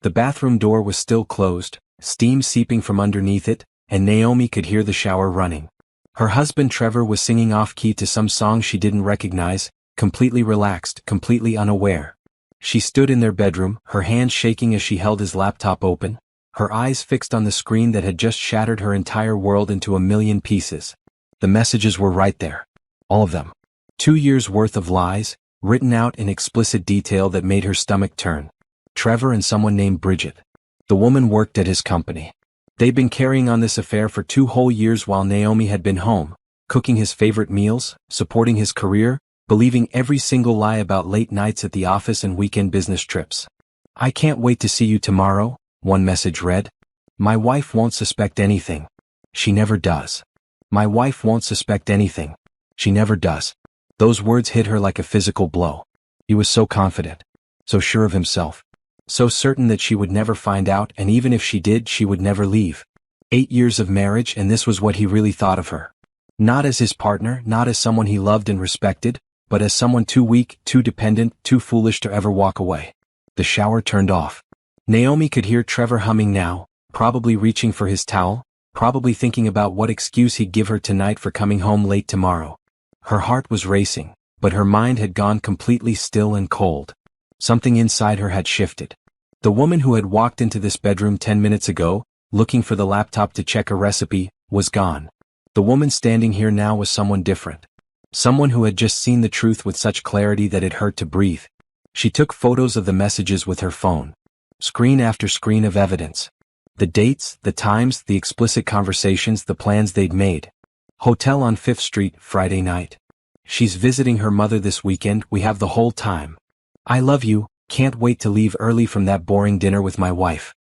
The bathroom door was still closed, steam seeping from underneath it, and Naomi could hear the shower running. Her husband Trevor was singing off-key to some song she didn't recognize, completely relaxed, completely unaware. She stood in their bedroom, her hands shaking as she held his laptop open, her eyes fixed on the screen that had just shattered her entire world into a million pieces. The messages were right there. All of them. 2 years' worth of lies, written out in explicit detail that made her stomach turn. Trevor and someone named Bridget. The woman worked at his company. They'd been carrying on this affair for 2 whole years while Naomi had been home, cooking his favorite meals, supporting his career, believing every single lie about late nights at the office and weekend business trips. "I can't wait to see you tomorrow," one message read. "My wife won't suspect anything. She never does. My wife won't suspect anything. She never does." Those words hit her like a physical blow. He was so confident, so sure of himself, so certain that she would never find out, and even if she did, she would never leave. 8 years of marriage, and this was what he really thought of her. Not as his partner, not as someone he loved and respected, but as someone too weak, too dependent, too foolish to ever walk away. The shower turned off. Naomi could hear Trevor humming now, probably reaching for his towel, probably thinking about what excuse he'd give her tonight for coming home late tomorrow. Her heart was racing, but her mind had gone completely still and cold. Something inside her had shifted. The woman who had walked into this bedroom 10 minutes ago, looking for the laptop to check a recipe, was gone. The woman standing here now was someone different. Someone who had just seen the truth with such clarity that it hurt to breathe. She took photos of the messages with her phone. Screen after screen of evidence. The dates, the times, the explicit conversations, the plans they'd made. Hotel on 5th Street, Friday night. "She's visiting her mother this weekend, we have the whole time. I love you, can't wait to leave early from that boring dinner with my wife."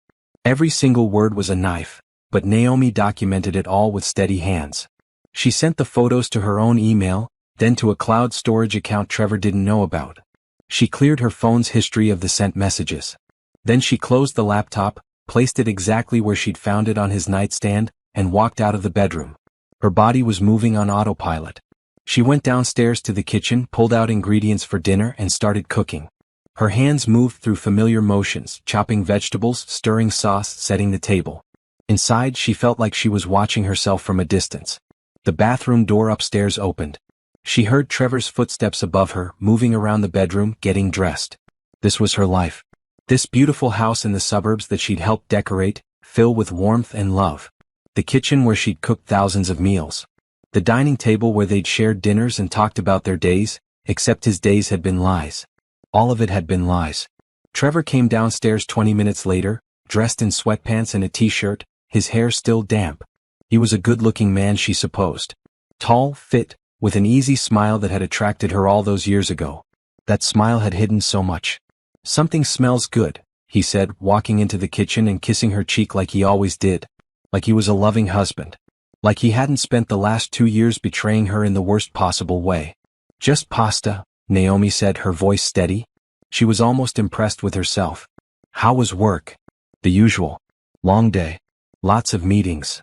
Every single word was a knife, but Naomi documented it all with steady hands. She sent the photos to her own email, then to a cloud storage account Trevor didn't know about. She cleared her phone's history of the sent messages. Then she closed the laptop, placed it exactly where she'd found it on his nightstand, and walked out of the bedroom. Her body was moving on autopilot. She went downstairs to the kitchen, pulled out ingredients for dinner, and started cooking. Her hands moved through familiar motions, chopping vegetables, stirring sauce, setting the table. Inside, she felt like she was watching herself from a distance. The bathroom door upstairs opened. She heard Trevor's footsteps above her, moving around the bedroom, getting dressed. This was her life. This beautiful house in the suburbs that she'd helped decorate, fill with warmth and love. The kitchen where she'd cooked thousands of meals. The dining table where they'd shared dinners and talked about their days, except his days had been lies. All of it had been lies. Trevor came downstairs 20 minutes later, dressed in sweatpants and a t-shirt, his hair still damp. He was a good-looking man, she supposed. Tall, fit, with an easy smile that had attracted her all those years ago. That smile had hidden so much. "Something smells good," he said, walking into the kitchen and kissing her cheek like he always did. Like he was a loving husband. Like he hadn't spent the last 2 years betraying her in the worst possible way. "Just pasta," Naomi said, her voice steady. She was almost impressed with herself. "How was work?" "The usual. Long day. Lots of meetings."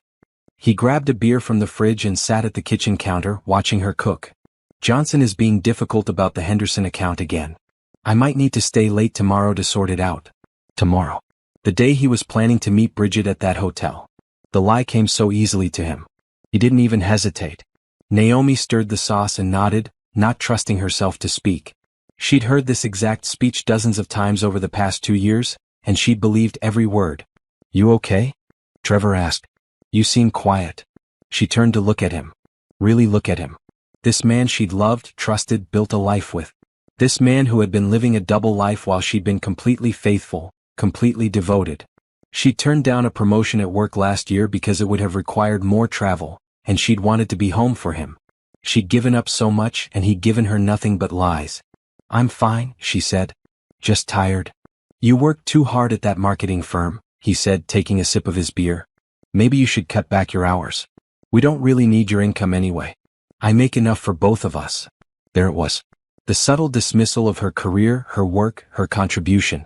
He grabbed a beer from the fridge and sat at the kitchen counter, watching her cook. "Johnson is being difficult about the Henderson account again. I might need to stay late tomorrow to sort it out." Tomorrow. The day he was planning to meet Bridget at that hotel. The lie came so easily to him. He didn't even hesitate. Naomi stirred the sauce and nodded, not trusting herself to speak. She'd heard this exact speech dozens of times over the past 2 years, and she'd believed every word. "You okay?" Trevor asked. "You seem quiet." She turned to look at him. Really look at him. This man she'd loved, trusted, built a life with. This man who had been living a double life while she'd been completely faithful, completely devoted. She'd turned down a promotion at work last year because it would have required more travel, and she'd wanted to be home for him. She'd given up so much, and he'd given her nothing but lies. "I'm fine," she said. "Just tired." "You worked too hard at that marketing firm," he said, taking a sip of his beer. "Maybe you should cut back your hours. We don't really need your income anyway. I make enough for both of us." There it was. The subtle dismissal of her career, her work, her contribution.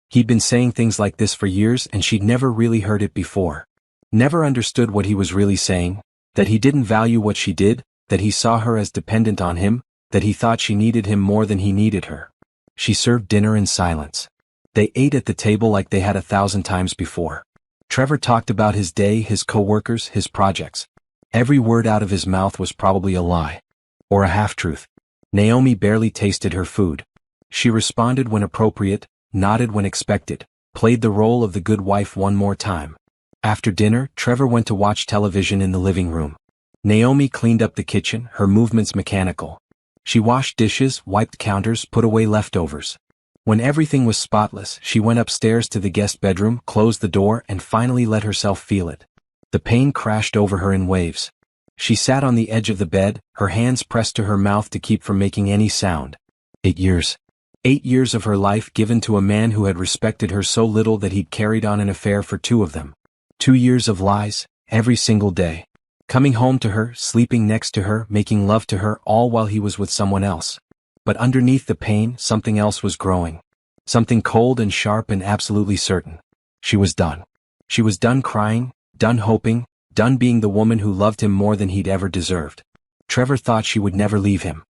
He'd been saying things like this for years, and she'd never really heard it before. Never understood what he was really saying, that he didn't value what she did, that he saw her as dependent on him, that he thought she needed him more than he needed her. She served dinner in silence. They ate at the table like they had 1,000 times before. Trevor talked about his day, his coworkers, his projects. Every word out of his mouth was probably a lie. Or a half-truth. Naomi barely tasted her food. She responded when appropriate, nodded when expected, played the role of the good wife one more time. After dinner, Trevor went to watch television in the living room. Naomi cleaned up the kitchen, her movements mechanical. She washed dishes, wiped counters, put away leftovers. When everything was spotless, she went upstairs to the guest bedroom, closed the door, and finally let herself feel it. The pain crashed over her in waves. She sat on the edge of the bed, her hands pressed to her mouth to keep from making any sound. 8 years. 8 years of her life given to a man who had respected her so little that he'd carried on an affair for 2 of them. 2 years of lies, every single day. Coming home to her, sleeping next to her, making love to her, all while he was with someone else. But underneath the pain, something else was growing. Something cold and sharp and absolutely certain. She was done. She was done crying, done hoping, done being the woman who loved him more than he'd ever deserved. Trevor thought she would never leave him.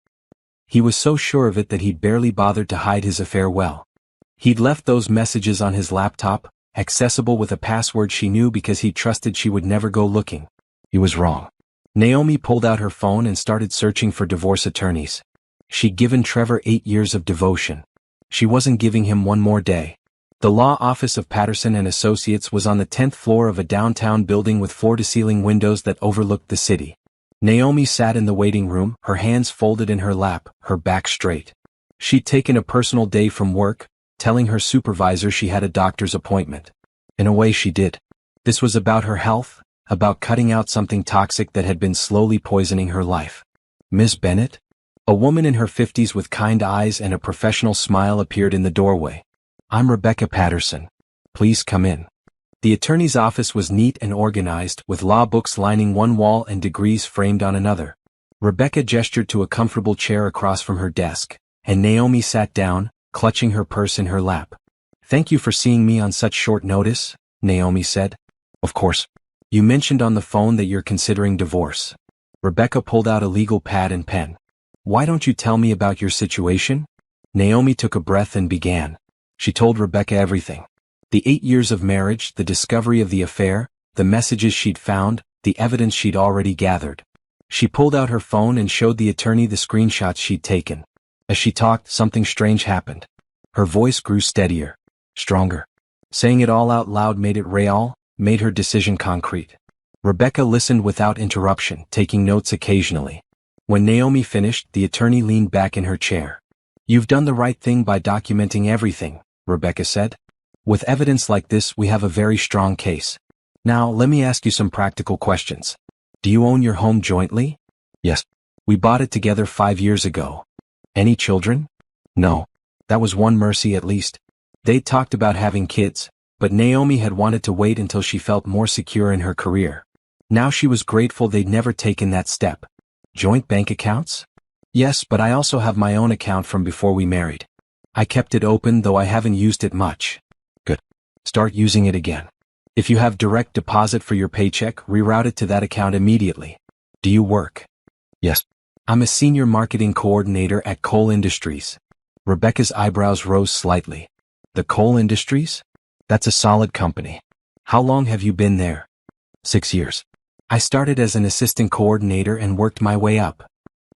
He was so sure of it that he'd barely bothered to hide his affair well. He'd left those messages on his laptop, accessible with a password she knew because he trusted she would never go looking. He was wrong. Naomi pulled out her phone and started searching for divorce attorneys. She'd given Trevor 8 years of devotion. She wasn't giving him one more day. The law office of Patterson and Associates was on the 10th floor of a downtown building with floor-to-ceiling windows that overlooked the city. Naomi sat in the waiting room, her hands folded in her lap, her back straight. She'd taken a personal day from work, telling her supervisor she had a doctor's appointment. In a way she did. This was about her health, about cutting out something toxic that had been slowly poisoning her life. Ms. Bennett? A woman in her 50s with kind eyes and a professional smile appeared in the doorway. I'm Rebecca Patterson. Please come in. The attorney's office was neat and organized, with law books lining one wall and degrees framed on another. Rebecca gestured to a comfortable chair across from her desk, and Naomi sat down, clutching her purse in her lap. Thank you for seeing me on such short notice, Naomi said. Of course. You mentioned on the phone that you're considering divorce. Rebecca pulled out a legal pad and pen. Why don't you tell me about your situation? Naomi took a breath and began. She told Rebecca everything. The 8 years of marriage, the discovery of the affair, the messages she'd found, the evidence she'd already gathered. She pulled out her phone and showed the attorney the screenshots she'd taken. As she talked, something strange happened. Her voice grew steadier, stronger. Saying it all out loud made it real, made her decision concrete. Rebecca listened without interruption, taking notes occasionally. When Naomi finished, the attorney leaned back in her chair. You've done the right thing by documenting everything, Rebecca said. With evidence like this, we have a very strong case. Now, let me ask you some practical questions. Do you own your home jointly? Yes. We bought it together 5 years ago. Any children? No. That was one mercy at least. They talked about having kids, but Naomi had wanted to wait until she felt more secure in her career. Now she was grateful they'd never taken that step. Joint bank accounts? Yes, but I also have my own account from before we married. I kept it open, though I haven't used it much. Good. Start using it again. If you have direct deposit for your paycheck, reroute it to that account immediately. Do you work? Yes. I'm a senior marketing coordinator at Cole Industries. Rebecca's eyebrows rose slightly. The Cole Industries? That's a solid company. How long have you been there? 6 years. I started as an assistant coordinator and worked my way up.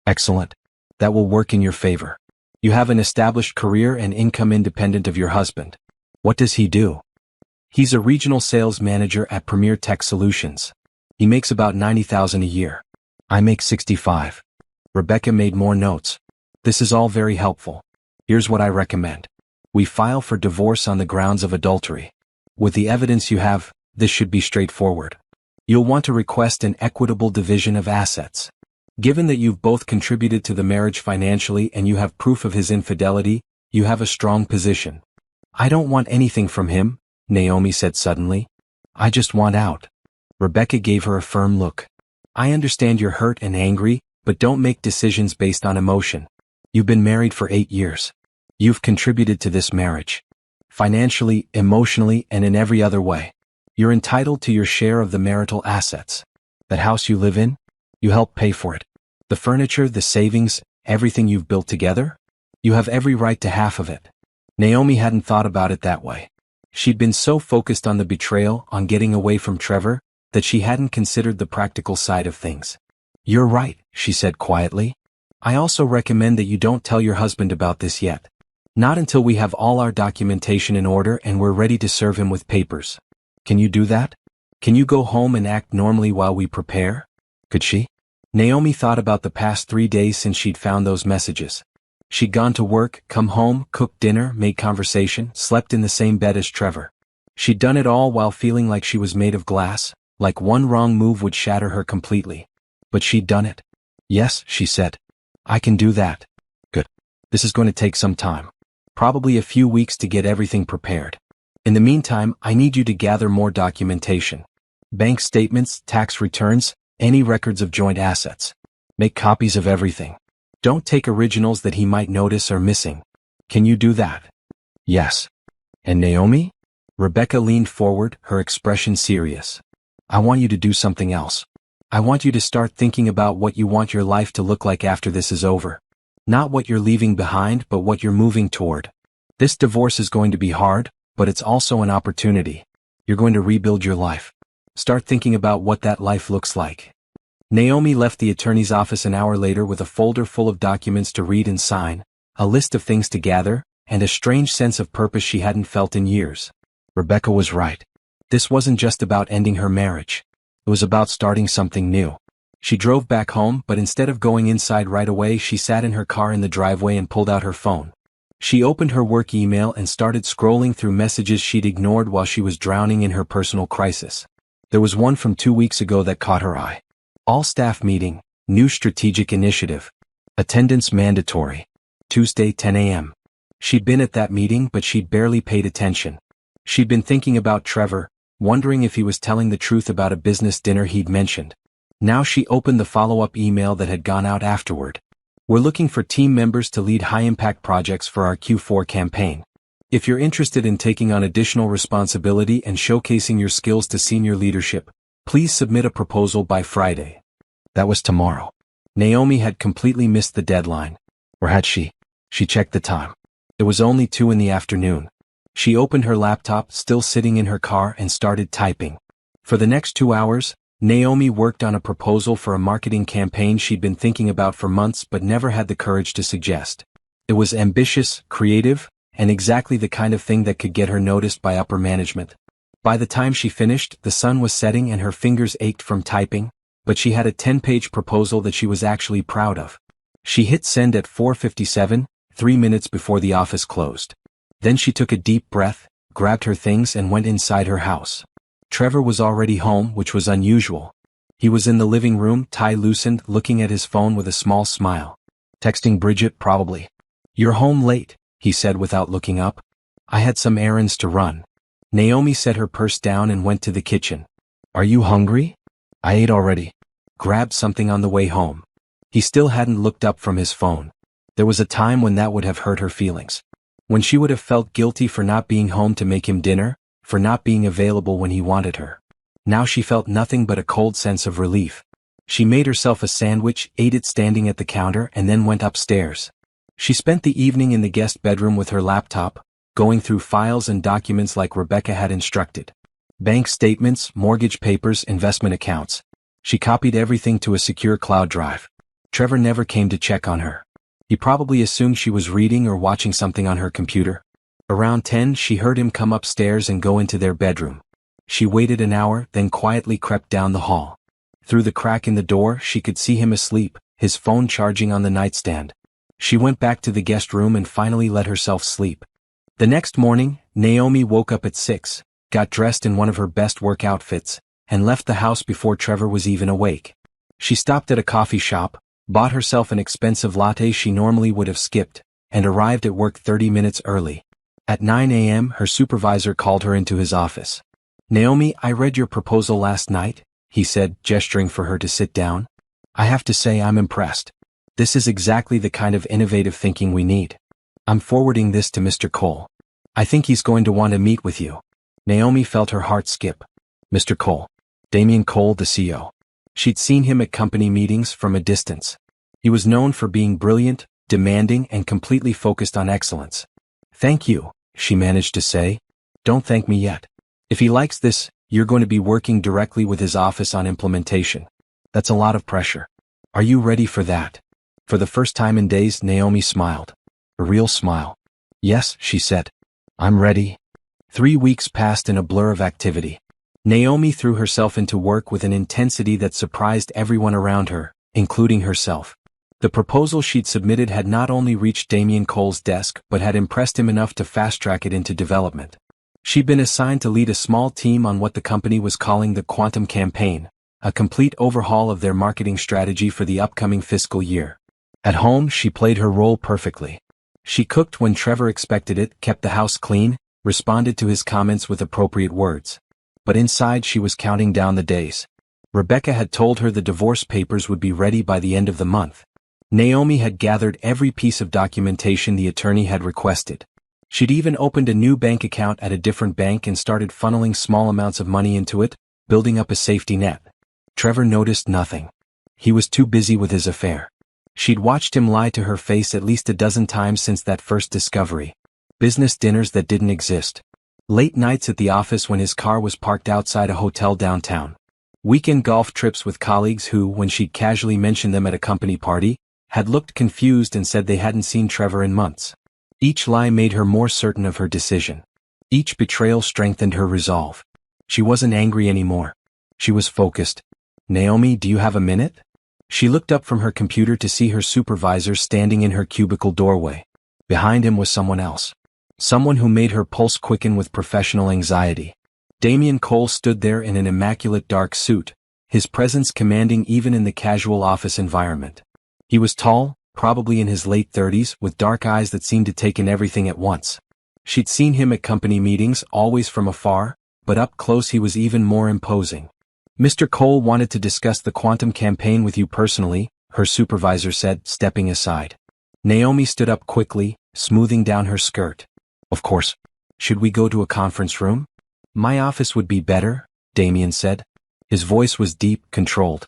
Excellent. That will work in your favor. You have an established career and income independent of your husband. What does he do? He's a regional sales manager at Premier Tech Solutions. He makes about $90,000 a year. I make $65,000. Rebecca made more notes. This is all very helpful. Here's what I recommend. We file for divorce on the grounds of adultery. With the evidence you have, this should be straightforward. You'll want to request an equitable division of assets. Given that you've both contributed to the marriage financially and you have proof of his infidelity, you have a strong position. I don't want anything from him, Naomi said suddenly. I just want out. Rebecca gave her a firm look. I understand you're hurt and angry, but don't make decisions based on emotion. You've been married for 8 years. You've contributed to this marriage. Financially, emotionally, and in every other way. You're entitled to your share of the marital assets. That house you live in? You helped pay for it. The furniture, the savings, everything you've built together? You have every right to half of it. Naomi hadn't thought about it that way. She'd been so focused on the betrayal, on getting away from Trevor, that she hadn't considered the practical side of things. "You're right," she said quietly. "I also recommend that you don't tell your husband about this yet. Not until we have all our documentation in order and we're ready to serve him with papers. Can you do that? Can you go home and act normally while we prepare?" Could she? Naomi thought about the past 3 days since she'd found those messages. She'd gone to work, come home, cooked dinner, made conversation, slept in the same bed as Trevor. She'd done it all while feeling like she was made of glass, like one wrong move would shatter her completely. But she'd done it. "Yes," she said. "I can do that." "Good. This is going to take some time. Probably a few weeks to get everything prepared. In the meantime, I need you to gather more documentation. Bank statements, tax returns, any records of joint assets. Make copies of everything. Don't take originals that he might notice are missing. Can you do that?" "Yes." "And Naomi?" Rebecca leaned forward, her expression serious. "I want you to do something else. I want you to start thinking about what you want your life to look like after this is over. Not what you're leaving behind, but what you're moving toward. This divorce is going to be hard, but it's also an opportunity. You're going to rebuild your life. Start thinking about what that life looks like." Naomi left the attorney's office an hour later with a folder full of documents to read and sign, a list of things to gather, and a strange sense of purpose she hadn't felt in years. Rebecca was right. This wasn't just about ending her marriage. It was about starting something new. She drove back home, but instead of going inside right away, she sat in her car in the driveway and pulled out her phone. She opened her work email and started scrolling through messages she'd ignored while she was drowning in her personal crisis. There was one from 2 weeks ago that caught her eye. All staff meeting, new strategic initiative. Attendance mandatory. Tuesday 10 a.m. She'd been at that meeting, but she'd barely paid attention. She'd been thinking about Trevor, wondering if he was telling the truth about a business dinner he'd mentioned. Now she opened the follow-up email that had gone out afterward. "We're looking for team members to lead high-impact projects for our Q4 campaign. If you're interested in taking on additional responsibility and showcasing your skills to senior leadership, please submit a proposal by Friday." That was tomorrow. Naomi had completely missed the deadline. Or had she? She checked the time. It was only 2 in the afternoon. She opened her laptop, still sitting in her car, and started typing. For the next 2 hours, Naomi worked on a proposal for a marketing campaign she'd been thinking about for months but never had the courage to suggest. It was ambitious, creative, and exactly the kind of thing that could get her noticed by upper management. By the time she finished, the sun was setting and her fingers ached from typing, but she had a 10-page proposal that she was actually proud of. She hit send at 4:57, 3 minutes before the office closed. Then she took a deep breath, grabbed her things and went inside her house. Trevor was already home, which was unusual. He was in the living room, tie loosened, looking at his phone with a small smile. Texting Bridget, probably. "You're home late," he said without looking up. "I had some errands to run." Naomi set her purse down and went to the kitchen. "Are you hungry?" "I ate already." Grabbed something on the way home. He still hadn't looked up from his phone. There was a time when that would have hurt her feelings. When she would have felt guilty for not being home to make him dinner, for not being available when he wanted her. Now she felt nothing but a cold sense of relief. She made herself a sandwich, ate it standing at the counter, and then went upstairs. She spent the evening in the guest bedroom with her laptop, going through files and documents like Rebecca had instructed. Bank statements, mortgage papers, investment accounts. She copied everything to a secure cloud drive. Trevor never came to check on her. He probably assumed she was reading or watching something on her computer. Around 10, she heard him come upstairs and go into their bedroom. She waited an hour, then quietly crept down the hall. Through the crack in the door, she could see him asleep, his phone charging on the nightstand. She went back to the guest room and finally let herself sleep. The next morning, Naomi woke up at 6, got dressed in one of her best work outfits, and left the house before Trevor was even awake. She stopped at a coffee shop, bought herself an expensive latte she normally would have skipped, and arrived at work 30 minutes early. At 9 a.m., her supervisor called her into his office. "Naomi, I read your proposal last night," he said, gesturing for her to sit down. "I have to say I'm impressed. This is exactly the kind of innovative thinking we need. I'm forwarding this to Mr. Cole. I think he's going to want to meet with you." Naomi felt her heart skip. Mr. Cole. Damien Cole, the CEO. She'd seen him at company meetings from a distance. He was known for being brilliant, demanding, and completely focused on excellence. Thank you, she managed to say. Don't thank me yet. If he likes this, you're going to be working directly with his office on implementation. That's a lot of pressure. Are you ready for that? For the first time in days, Naomi smiled. A real smile. Yes, she said. I'm ready. 3 weeks passed in a blur of activity. Naomi threw herself into work with an intensity that surprised everyone around her, including herself. The proposal she'd submitted had not only reached Damien Cole's desk but had impressed him enough to fast-track it into development. She'd been assigned to lead a small team on what the company was calling the Quantum Campaign, a complete overhaul of their marketing strategy for the upcoming fiscal year. At home, she played her role perfectly. She cooked when Trevor expected it, kept the house clean, responded to his comments with appropriate words. But inside she was counting down the days. Rebecca had told her the divorce papers would be ready by the end of the month. Naomi had gathered every piece of documentation the attorney had requested. She'd even opened a new bank account at a different bank and started funneling small amounts of money into it, building up a safety net. Trevor noticed nothing. He was too busy with his affair. She'd watched him lie to her face at least a dozen times since that first discovery. Business dinners that didn't exist. Late nights at the office when his car was parked outside a hotel downtown. Weekend golf trips with colleagues who, when she'd casually mentioned them at a company party, had looked confused and said they hadn't seen Trevor in months. Each lie made her more certain of her decision. Each betrayal strengthened her resolve. She wasn't angry anymore. She was focused. Naomi, do you have a minute? She looked up from her computer to see her supervisor standing in her cubicle doorway. Behind him was someone else. Someone who made her pulse quicken with professional anxiety. Damien Cole stood there in an immaculate dark suit, his presence commanding even in the casual office environment. He was tall, probably in his late 30s, with dark eyes that seemed to take in everything at once. She'd seen him at company meetings, always from afar, but up close he was even more imposing. Mr. Cole wanted to discuss the Quantum Campaign with you personally, her supervisor said, stepping aside. Naomi stood up quickly, smoothing down her skirt. Of course. Should we go to a conference room? My office would be better, Damien said. His voice was deep, controlled.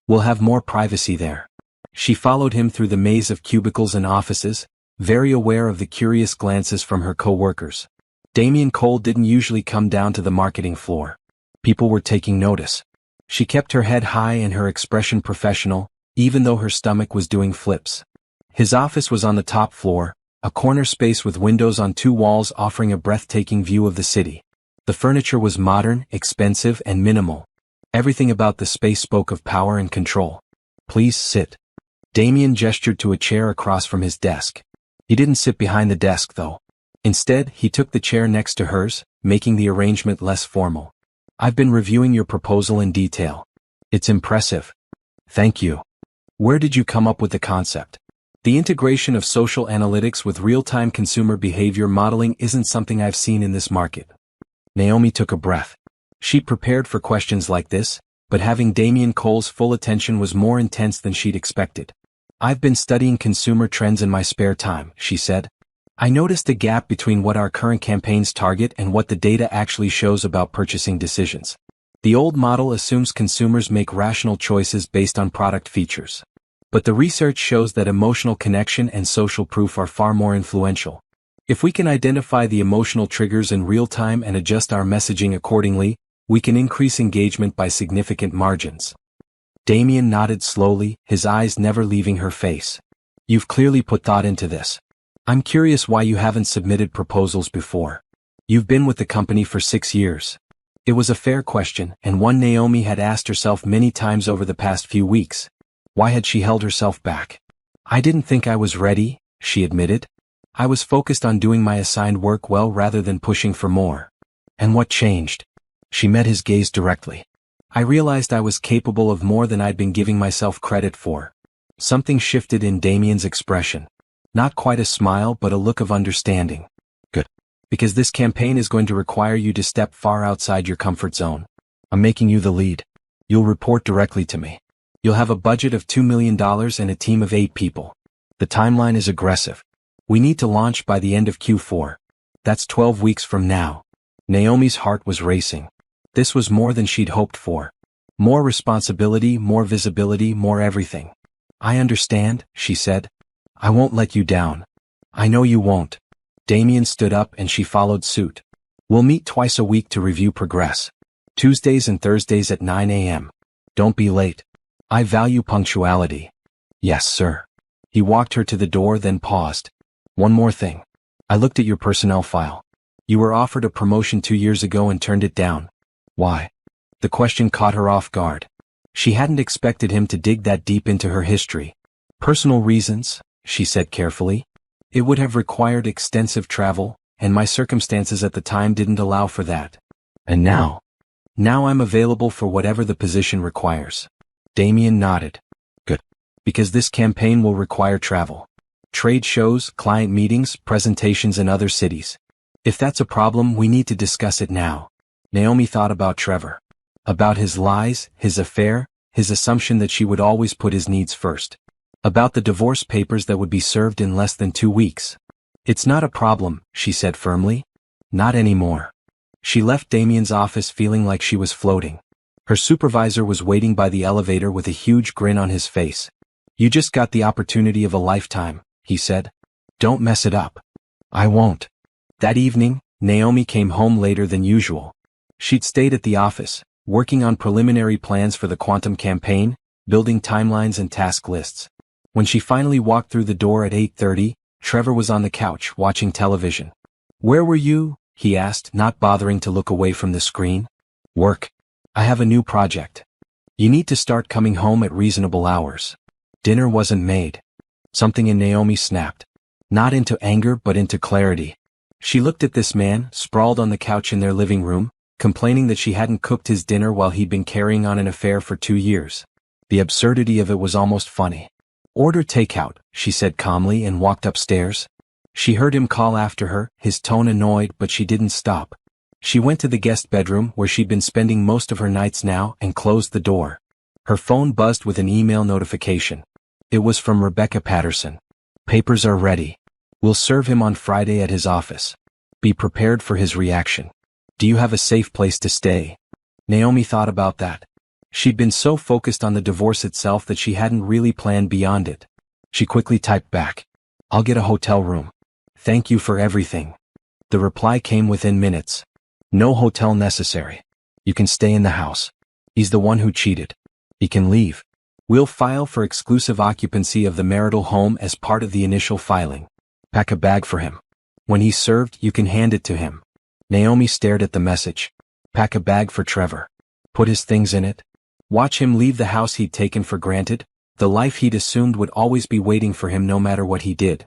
We'll have more privacy there. She followed him through the maze of cubicles and offices, very aware of the curious glances from her co-workers. Damien Cole didn't usually come down to the marketing floor. People were taking notice. She kept her head high and her expression professional, even though her stomach was doing flips. His office was on the top floor, a corner space with windows on 2 walls offering a breathtaking view of the city. The furniture was modern, expensive, and minimal. Everything about the space spoke of power and control. Please sit. Damien gestured to a chair across from his desk. He didn't sit behind the desk, though. Instead, he took the chair next to hers, making the arrangement less formal. I've been reviewing your proposal in detail. It's impressive. Thank you. Where did you come up with the concept? The integration of social analytics with real-time consumer behavior modeling isn't something I've seen in this market. Naomi took a breath. She'd prepared for questions like this, but having Damien Cole's full attention was more intense than she'd expected. I've been studying consumer trends in my spare time, she said. I noticed a gap between what our current campaigns target and what the data actually shows about purchasing decisions. The old model assumes consumers make rational choices based on product features. But the research shows that emotional connection and social proof are far more influential. If we can identify the emotional triggers in real time and adjust our messaging accordingly, we can increase engagement by significant margins. Damien nodded slowly, his eyes never leaving her face. You've clearly put thought into this. I'm curious why you haven't submitted proposals before. You've been with the company for 6 years. It was a fair question, and one Naomi had asked herself many times over the past few weeks. Why had she held herself back? I didn't think I was ready, she admitted. I was focused on doing my assigned work well rather than pushing for more. And what changed? She met his gaze directly. I realized I was capable of more than I'd been giving myself credit for. Something shifted in Damien's expression. Not quite a smile, but a look of understanding. Good. Because this campaign is going to require you to step far outside your comfort zone. I'm making you the lead. You'll report directly to me. You'll have a budget of $2 million and a team of 8 people. The timeline is aggressive. We need to launch by the end of Q4. That's 12 weeks from now. Naomi's heart was racing. This was more than she'd hoped for. More responsibility, more visibility, more everything. I understand, she said. I won't let you down. I know you won't. Damien stood up and she followed suit. We'll meet twice a week to review progress. Tuesdays and Thursdays at 9 a.m. Don't be late. I value punctuality. Yes, sir. He walked her to the door, then paused. One more thing. I looked at your personnel file. You were offered a promotion 2 years ago and turned it down. Why? The question caught her off guard. She hadn't expected him to dig that deep into her history. Personal reasons, she said carefully. It would have required extensive travel, and my circumstances at the time didn't allow for that. And now? Now I'm available for whatever the position requires. Damien nodded. Good. Because this campaign will require travel. Trade shows, client meetings, presentations in other cities. If that's a problem, we need to discuss it now. Naomi thought about Trevor. About his lies, his affair, his assumption that she would always put his needs first. About the divorce papers that would be served in less than 2 weeks. It's not a problem, she said firmly. Not anymore. She left Damien's office feeling like she was floating. Her supervisor was waiting by the elevator with a huge grin on his face. You just got the opportunity of a lifetime, he said. Don't mess it up. I won't. That evening, Naomi came home later than usual. She'd stayed at the office, working on preliminary plans for the quantum campaign, building timelines and task lists. When she finally walked through the door at 8:30, Trevor was on the couch watching television. Where were you? He asked, not bothering to look away from the screen. Work. I have a new project. You need to start coming home at reasonable hours. Dinner wasn't made. Something in Naomi snapped. Not into anger but into clarity. She looked at this man, sprawled on the couch in their living room, complaining that she hadn't cooked his dinner while he'd been carrying on an affair for 2 years. The absurdity of it was almost funny. Order takeout, she said calmly and walked upstairs. She heard him call after her, his tone annoyed, but she didn't stop. She went to the guest bedroom where she'd been spending most of her nights now and closed the door. Her phone buzzed with an email notification. It was from Rebecca Patterson. Papers are ready. We'll serve him on Friday at his office. Be prepared for his reaction. Do you have a safe place to stay? Naomi thought about that. She'd been so focused on the divorce itself that she hadn't really planned beyond it. She quickly typed back. I'll get a hotel room. Thank you for everything. The reply came within minutes. No hotel necessary. You can stay in the house. He's the one who cheated. He can leave. We'll file for exclusive occupancy of the marital home as part of the initial filing. Pack a bag for him. When he's served, you can hand it to him. Naomi stared at the message. Pack a bag for Trevor. Put his things in it. Watch him leave the house he'd taken for granted, the life he'd assumed would always be waiting for him no matter what he did.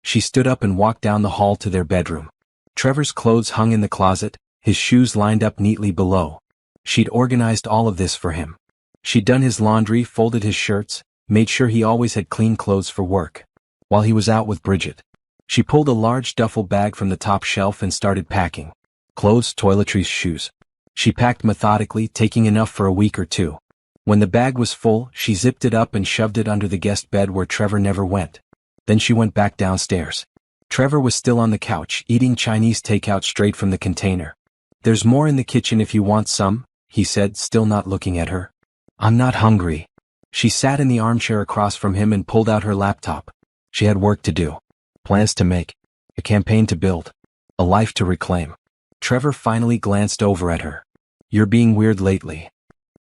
She stood up and walked down the hall to their bedroom. Trevor's clothes hung in the closet, his shoes lined up neatly below. She'd organized all of this for him. She'd done his laundry, folded his shirts, made sure he always had clean clothes for work. While he was out with Bridget, she pulled a large duffel bag from the top shelf and started packing. Clothes, toiletries, shoes. She packed methodically, taking enough for a week or two. When the bag was full, she zipped it up and shoved it under the guest bed where Trevor never went. Then she went back downstairs. Trevor was still on the couch, eating Chinese takeout straight from the container. There's more in the kitchen if you want some, he said, still not looking at her. I'm not hungry. She sat in the armchair across from him and pulled out her laptop. She had work to do. Plans to make. A campaign to build. A life to reclaim. Trevor finally glanced over at her. You're being weird lately.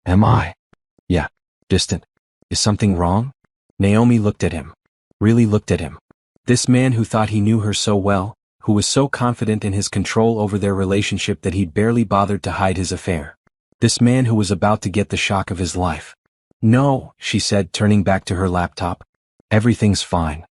Am I? Yeah. Distant. Is something wrong? Naomi looked at him. Really looked at him. This man who thought he knew her so well, who was so confident in his control over their relationship that he'd barely bothered to hide his affair. This man who was about to get the shock of his life. No, she said, turning back to her laptop. Everything's fine.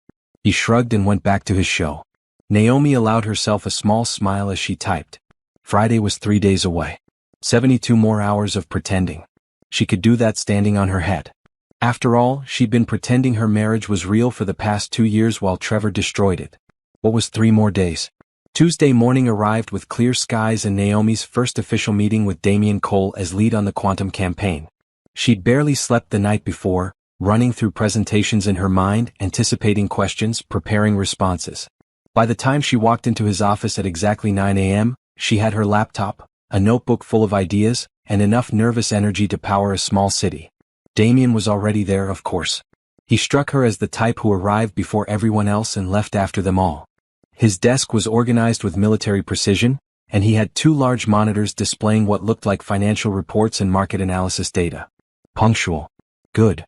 He shrugged and went back to his show. Naomi allowed herself a small smile as she typed. Friday was 3 days away. 72 more hours of pretending. She could do that standing on her head. After all, she'd been pretending her marriage was real for the past 2 years while Trevor destroyed it. What was 3 more days? Tuesday morning arrived with clear skies and Naomi's first official meeting with Damien Cole as lead on the quantum campaign. She'd barely slept the night before, running through presentations in her mind, anticipating questions, preparing responses. By the time she walked into his office at exactly 9 a.m., she had her laptop, a notebook full of ideas, and enough nervous energy to power a small city. Damien was already there, of course. He struck her as the type who arrived before everyone else and left after them all. His desk was organized with military precision, and he had 2 large monitors displaying what looked like financial reports and market analysis data. Punctual. Good.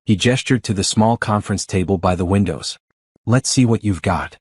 He gestured to the small conference table by the windows. Let's see what you've got.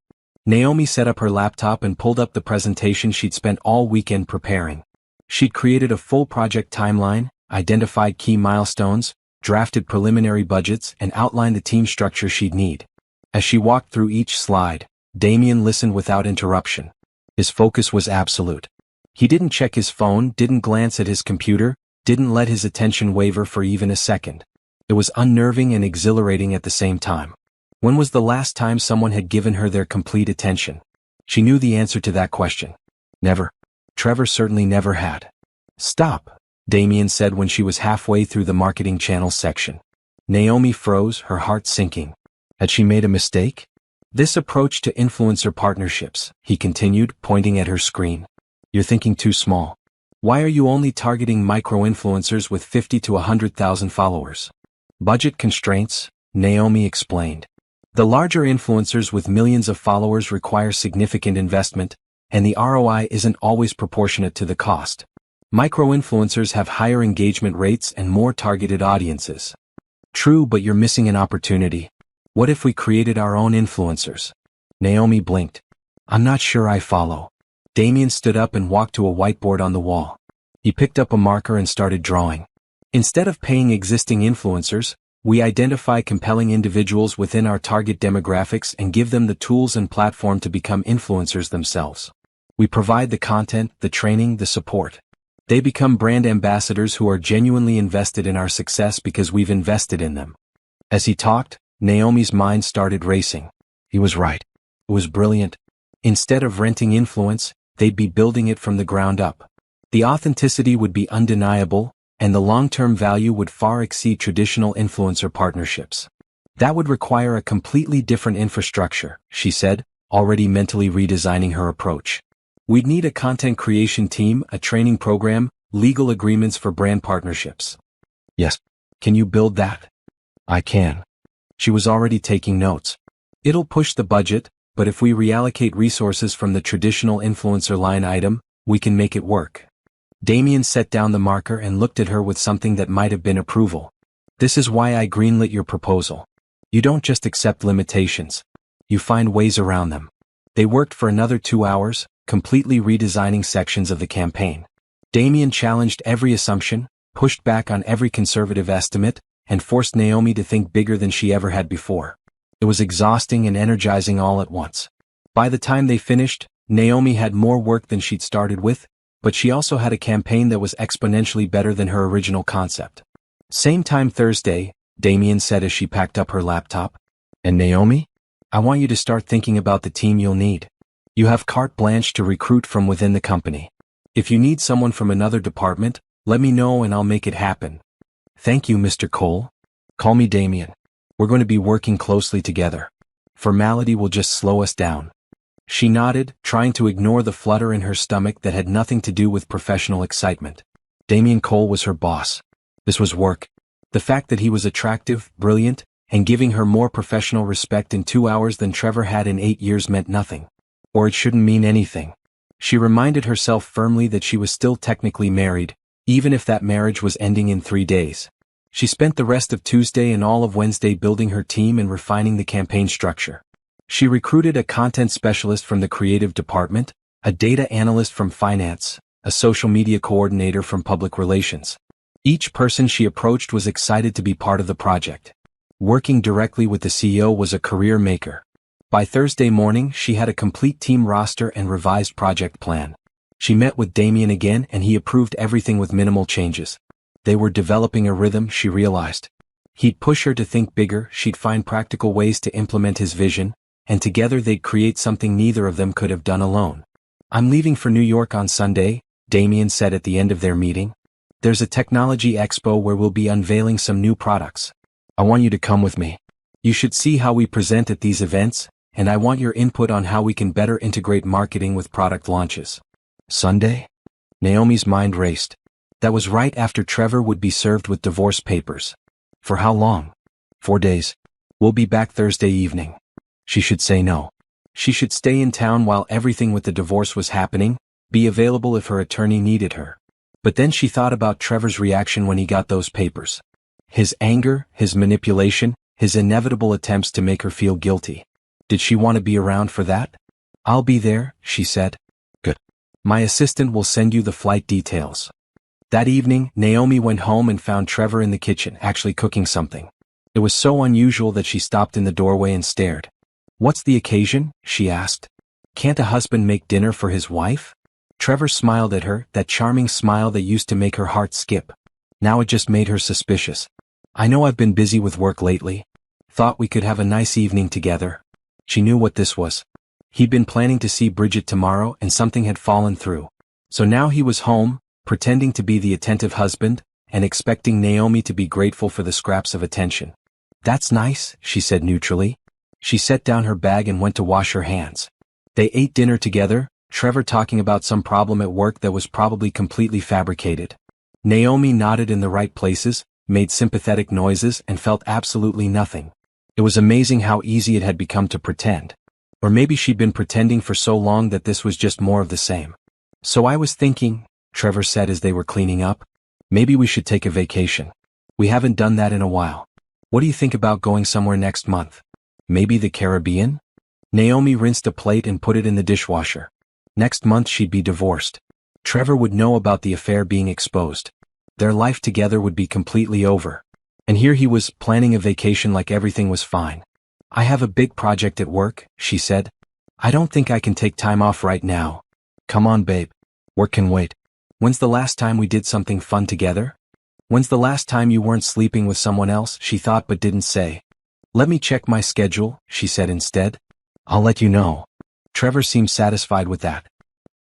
Naomi set up her laptop and pulled up the presentation she'd spent all weekend preparing. She'd created a full project timeline, identified key milestones, drafted preliminary budgets, and outlined the team structure she'd need. As she walked through each slide, Damien listened without interruption. His focus was absolute. He didn't check his phone, didn't glance at his computer, didn't let his attention waver for even a second. It was unnerving and exhilarating at the same time. When was the last time someone had given her their complete attention? She knew the answer to that question. Never. Trevor certainly never had. Stop, Damien said when she was halfway through the marketing channels section. Naomi froze, her heart sinking. Had she made a mistake? This approach to influencer partnerships, he continued, pointing at her screen. You're thinking too small. Why are you only targeting micro-influencers with 50 to 100,000 followers? Budget constraints, Naomi explained. The larger influencers with millions of followers require significant investment, and the ROI isn't always proportionate to the cost. Micro-influencers have higher engagement rates and more targeted audiences. True, but you're missing an opportunity. What if we created our own influencers? Naomi blinked. I'm not sure I follow. Damien stood up and walked to a whiteboard on the wall. He picked up a marker and started drawing. Instead of paying existing influencers, we identify compelling individuals within our target demographics and give them the tools and platform to become influencers themselves. We provide the content, the training, the support. They become brand ambassadors who are genuinely invested in our success because we've invested in them. As he talked, Naomi's mind started racing. He was right. It was brilliant. Instead of renting influence, they'd be building it from the ground up. The authenticity would be undeniable, and the long-term value would far exceed traditional influencer partnerships. That would require a completely different infrastructure, she said, already mentally redesigning her approach. We'd need a content creation team, a training program, legal agreements for brand partnerships. Yes. Can you build that? I can. She was already taking notes. It'll push the budget, but if we reallocate resources from the traditional influencer line item, we can make it work. Damien set down the marker and looked at her with something that might have been approval. This is why I greenlit your proposal. You don't just accept limitations. You find ways around them. They worked for another 2 hours, completely redesigning sections of the campaign. Damien challenged every assumption, pushed back on every conservative estimate, and forced Naomi to think bigger than she ever had before. It was exhausting and energizing all at once. By the time they finished, Naomi had more work than she'd started with, but she also had a campaign that was exponentially better than her original concept. Same time Thursday, Damien said as she packed up her laptop. And Naomi? I want you to start thinking about the team you'll need. You have carte blanche to recruit from within the company. If you need someone from another department, let me know and I'll make it happen. Thank you, Mr. Cole. Call me Damien. We're going to be working closely together. Formality will just slow us down. She nodded, trying to ignore the flutter in her stomach that had nothing to do with professional excitement. Damien Cole was her boss. This was work. The fact that he was attractive, brilliant, and giving her more professional respect in 2 hours than Trevor had in 8 years meant nothing. Or it shouldn't mean anything. She reminded herself firmly that she was still technically married, even if that marriage was ending in 3 days. She spent the rest of Tuesday and all of Wednesday building her team and refining the campaign structure. She recruited a content specialist from the creative department, a data analyst from finance, a social media coordinator from public relations. Each person she approached was excited to be part of the project. Working directly with the CEO was a career maker. By Thursday morning, she had a complete team roster and revised project plan. She met with Damien again and he approved everything with minimal changes. They were developing a rhythm, she realized. He'd push her to think bigger, she'd find practical ways to implement his vision, and together they'd create something neither of them could have done alone. I'm leaving for New York on Sunday, Damien said at the end of their meeting. There's a technology expo where we'll be unveiling some new products. I want you to come with me. You should see how we present at these events, and I want your input on how we can better integrate marketing with product launches. Sunday? Naomi's mind raced. That was right after Trevor would be served with divorce papers. For how long? 4 days. We'll be back Thursday evening. She should say no. She should stay in town while everything with the divorce was happening, be available if her attorney needed her. But then she thought about Trevor's reaction when he got those papers. His anger, his manipulation, his inevitable attempts to make her feel guilty. Did she want to be around for that? "I'll be there," she said. "Good. My assistant will send you the flight details." That evening, Naomi went home and found Trevor in the kitchen, actually cooking something. It was so unusual that she stopped in the doorway and stared. "What's the occasion?" she asked. "Can't a husband make dinner for his wife?" Trevor smiled at her, that charming smile that used to make her heart skip. Now it just made her suspicious. "I know I've been busy with work lately. Thought we could have a nice evening together." She knew what this was. He'd been planning to see Bridget tomorrow and something had fallen through. So now he was home, pretending to be the attentive husband, and expecting Naomi to be grateful for the scraps of attention. "That's nice," she said neutrally. She set down her bag and went to wash her hands. They ate dinner together, Trevor talking about some problem at work that was probably completely fabricated. Naomi nodded in the right places, made sympathetic noises, and felt absolutely nothing. It was amazing how easy it had become to pretend. Or maybe she'd been pretending for so long that this was just more of the same. "So I was thinking," Trevor said as they were cleaning up, "maybe we should take a vacation. We haven't done that in a while. What do you think about going somewhere next month? Maybe the Caribbean?" Naomi rinsed a plate and put it in the dishwasher. Next month she'd be divorced. Trevor would know about the affair being exposed. Their life together would be completely over. And here he was, planning a vacation like everything was fine. "I have a big project at work," she said. "I don't think I can take time off right now." "Come on, babe. Work can wait. When's the last time we did something fun together? When's the last time you weren't sleeping with someone else?" she thought but didn't say. "Let me check my schedule," she said instead. "I'll let you know." Trevor seemed satisfied with that.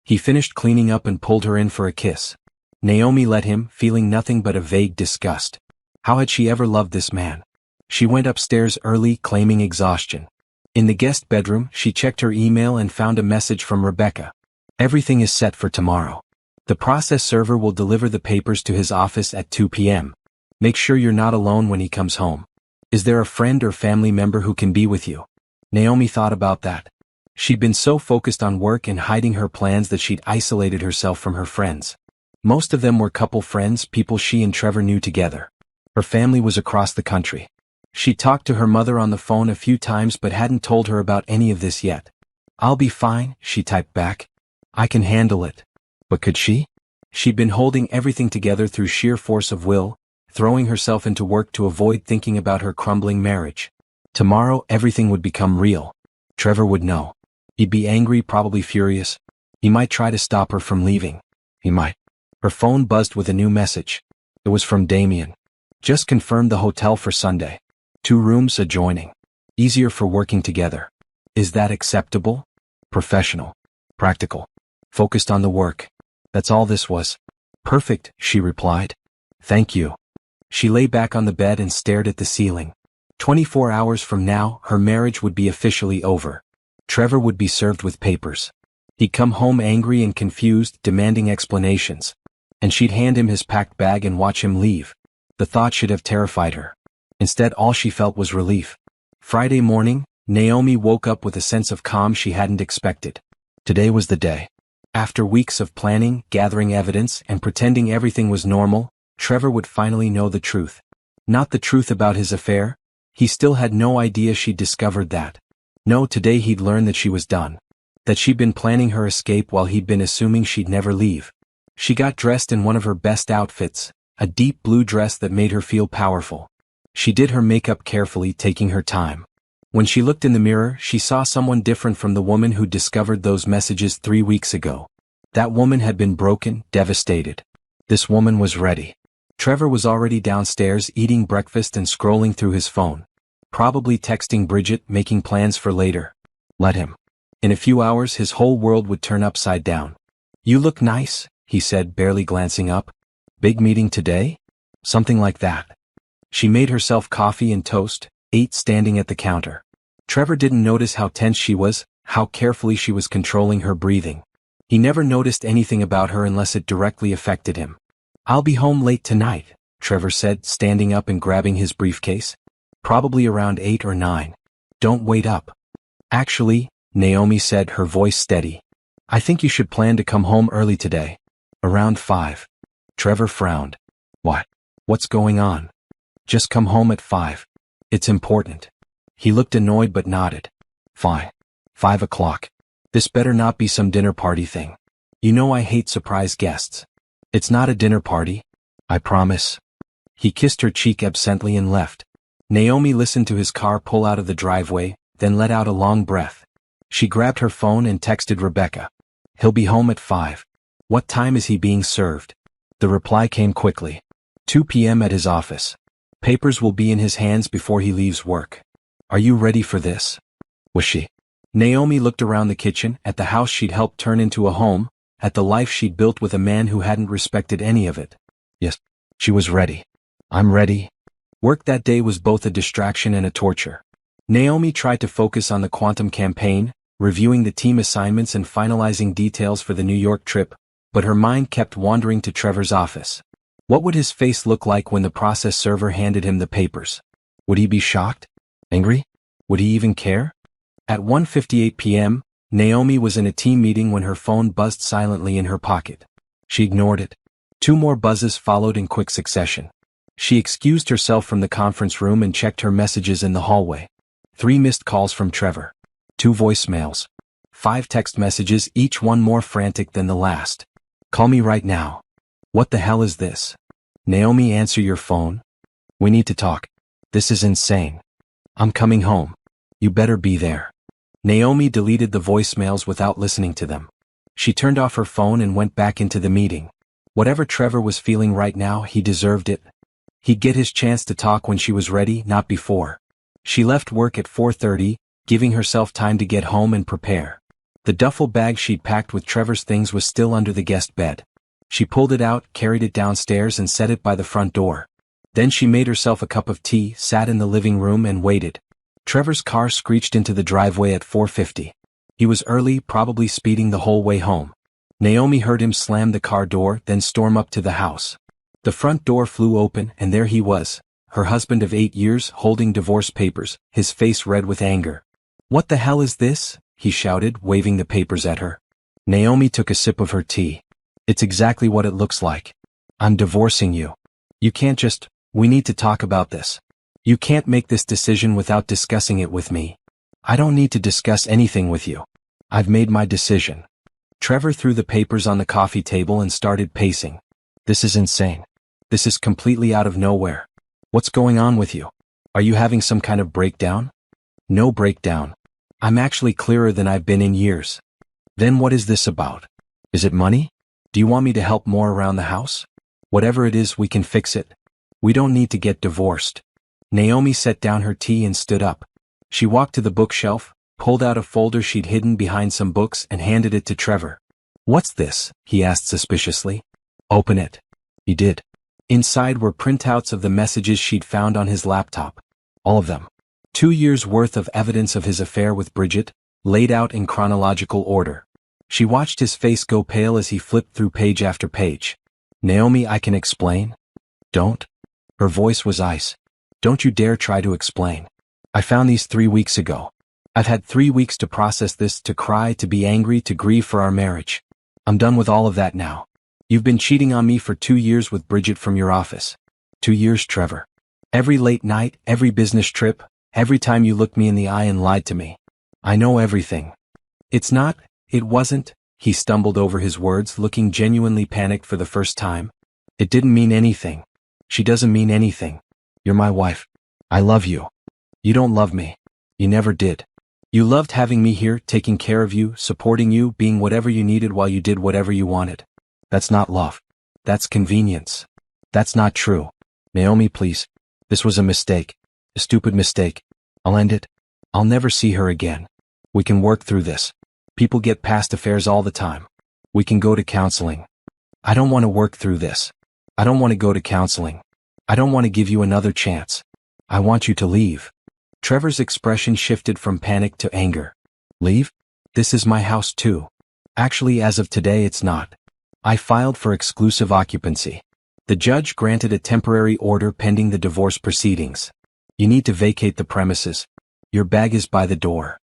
He finished cleaning up and pulled her in for a kiss. Naomi let him, feeling nothing but a vague disgust. How had she ever loved this man? She went upstairs early, claiming exhaustion. In the guest bedroom, she checked her email and found a message from Rebecca. "Everything is set for tomorrow. The process server will deliver the papers to his office at 2 p.m. Make sure you're not alone when he comes home. Is there a friend or family member who can be with you?" Naomi thought about that. She'd been so focused on work and hiding her plans that she'd isolated herself from her friends. Most of them were couple friends, people she and Trevor knew together. Her family was across the country. She talked to her mother on the phone a few times but hadn't told her about any of this yet. "I'll be fine," she typed back. "I can handle it." But could she? She'd been holding everything together through sheer force of will, throwing herself into work to avoid thinking about her crumbling marriage. Tomorrow everything would become real. Trevor would know. He'd be angry, probably furious. He might try to stop her from leaving. He might. Her phone buzzed with a new message. It was from Damien. "Just confirmed the hotel for Sunday. 2 rooms adjoining. Easier for working together." Is that acceptable? Professional. Practical. Focused on the work. That's all this was. "Perfect," she replied. "Thank you." She lay back on the bed and stared at the ceiling. 24 hours from now, her marriage would be officially over. Trevor would be served with papers. He'd come home angry and confused, demanding explanations. And she'd hand him his packed bag and watch him leave. The thought should have terrified her. Instead, all she felt was relief. Friday morning, Naomi woke up with a sense of calm she hadn't expected. Today was the day. After weeks of planning, gathering evidence, and pretending everything was normal, Trevor would finally know the truth. Not the truth about his affair. He still had no idea she'd discovered that. No, today he'd learn that she was done. That she'd been planning her escape while he'd been assuming she'd never leave. She got dressed in one of her best outfits, a deep blue dress that made her feel powerful. She did her makeup carefully, taking her time. When she looked in the mirror, she saw someone different from the woman who discovered those messages 3 weeks ago. That woman had been broken, devastated. This woman was ready. Trevor was already downstairs eating breakfast and scrolling through his phone. Probably texting Bridget, making plans for later. Let him. In a few hours his whole world would turn upside down. "You look nice," he said, barely glancing up. "Big meeting today?" Something like that. She made herself coffee and toast, ate standing at the counter. Trevor didn't notice how tense she was, how carefully she was controlling her breathing. He never noticed anything about her unless it directly affected him. "I'll be home late tonight," Trevor said, standing up and grabbing his briefcase. "Probably around 8 or 9. Don't wait up." Actually, Naomi said, her voice steady. I think you should plan to come home early today. Around 5. Trevor frowned. What? What's going on? Just come home at 5. It's important. He looked annoyed but nodded. Fine. 5 o'clock. This better not be some dinner party thing. You know I hate surprise guests. It's not a dinner party. I promise. He kissed her cheek absently and left. Naomi listened to his car pull out of the driveway, then let out a long breath. She grabbed her phone and texted Rebecca. He'll be home at 5. What time is he being served? The reply came quickly. 2 p.m. at his office. Papers will be in his hands before he leaves work. Are you ready for this? Was she? Naomi looked around the kitchen, at the house she'd helped turn into a home, at the life she'd built with a man who hadn't respected any of it. Yes, she was ready. I'm ready. Work that day was both a distraction and a torture. Naomi tried to focus on the quantum campaign, reviewing the team assignments and finalizing details for the New York trip, but her mind kept wandering to Trevor's office. What would his face look like when the process server handed him the papers? Would he be shocked? Angry? Would he even care? At 1:58 p.m., Naomi was in a team meeting when her phone buzzed silently in her pocket. She ignored it. 2 more buzzes followed in quick succession. She excused herself from the conference room and checked her messages in the hallway. 3 missed calls from Trevor. 2 voicemails. 5 text messages, each one more frantic than the last. Call me right now. What the hell is this? Naomi, answer your phone. We need to talk. This is insane. I'm coming home. You better be there. Naomi deleted the voicemails without listening to them. She turned off her phone and went back into the meeting. Whatever Trevor was feeling right now, he deserved it. He'd get his chance to talk when she was ready, not before. She left work at 4:30, giving herself time to get home and prepare. The duffel bag she'd packed with Trevor's things was still under the guest bed. She pulled it out, carried it downstairs and set it by the front door. Then she made herself a cup of tea, sat in the living room and waited. Trevor's car screeched into the driveway at 4:50. He was early, probably speeding the whole way home. Naomi heard him slam the car door, then storm up to the house. The front door flew open and there he was, her husband of 8 years, holding divorce papers, his face red with anger. What the hell is this? He shouted, waving the papers at her. Naomi took a sip of her tea. It's exactly what it looks like. I'm divorcing you. You can't just, we need to talk about this. You can't make this decision without discussing it with me. I don't need to discuss anything with you. I've made my decision. Trevor threw the papers on the coffee table and started pacing. This is insane. This is completely out of nowhere. What's going on with you? Are you having some kind of breakdown? No breakdown. I'm actually clearer than I've been in years. Then what is this about? Is it money? Do you want me to help more around the house? Whatever it is, we can fix it. We don't need to get divorced. Naomi set down her tea and stood up. She walked to the bookshelf, pulled out a folder she'd hidden behind some books and handed it to Trevor. What's this? He asked suspiciously. Open it. He did. Inside were printouts of the messages she'd found on his laptop. All of them. 2 years' worth of evidence of his affair with Bridget, laid out in chronological order. She watched his face go pale as he flipped through page after page. Naomi, I can explain. Don't. Her voice was ice. Don't you dare try to explain. I found these 3 weeks ago. I've had 3 weeks to process this, to cry, to be angry, to grieve for our marriage. I'm done with all of that now. You've been cheating on me for 2 years with Bridget from your office. 2 years, Trevor. Every late night, every business trip, every time you looked me in the eye and lied to me. I know everything. It wasn't, he stumbled over his words, looking genuinely panicked for the first time. It didn't mean anything. She doesn't mean anything. You're my wife. I love you. You don't love me. You never did. You loved having me here, taking care of you, supporting you, being whatever you needed while you did whatever you wanted. That's not love. That's convenience. That's not true. Naomi, please. This was a mistake. A stupid mistake. I'll end it. I'll never see her again. We can work through this. People get past affairs all the time. We can go to counseling. I don't want to work through this. I don't want to go to counseling. I don't want to give you another chance. I want you to leave. Trevor's expression shifted from panic to anger. Leave? This is my house too. Actually, as of today, it's not. I filed for exclusive occupancy. The judge granted a temporary order pending the divorce proceedings. You need to vacate the premises. Your bag is by the door.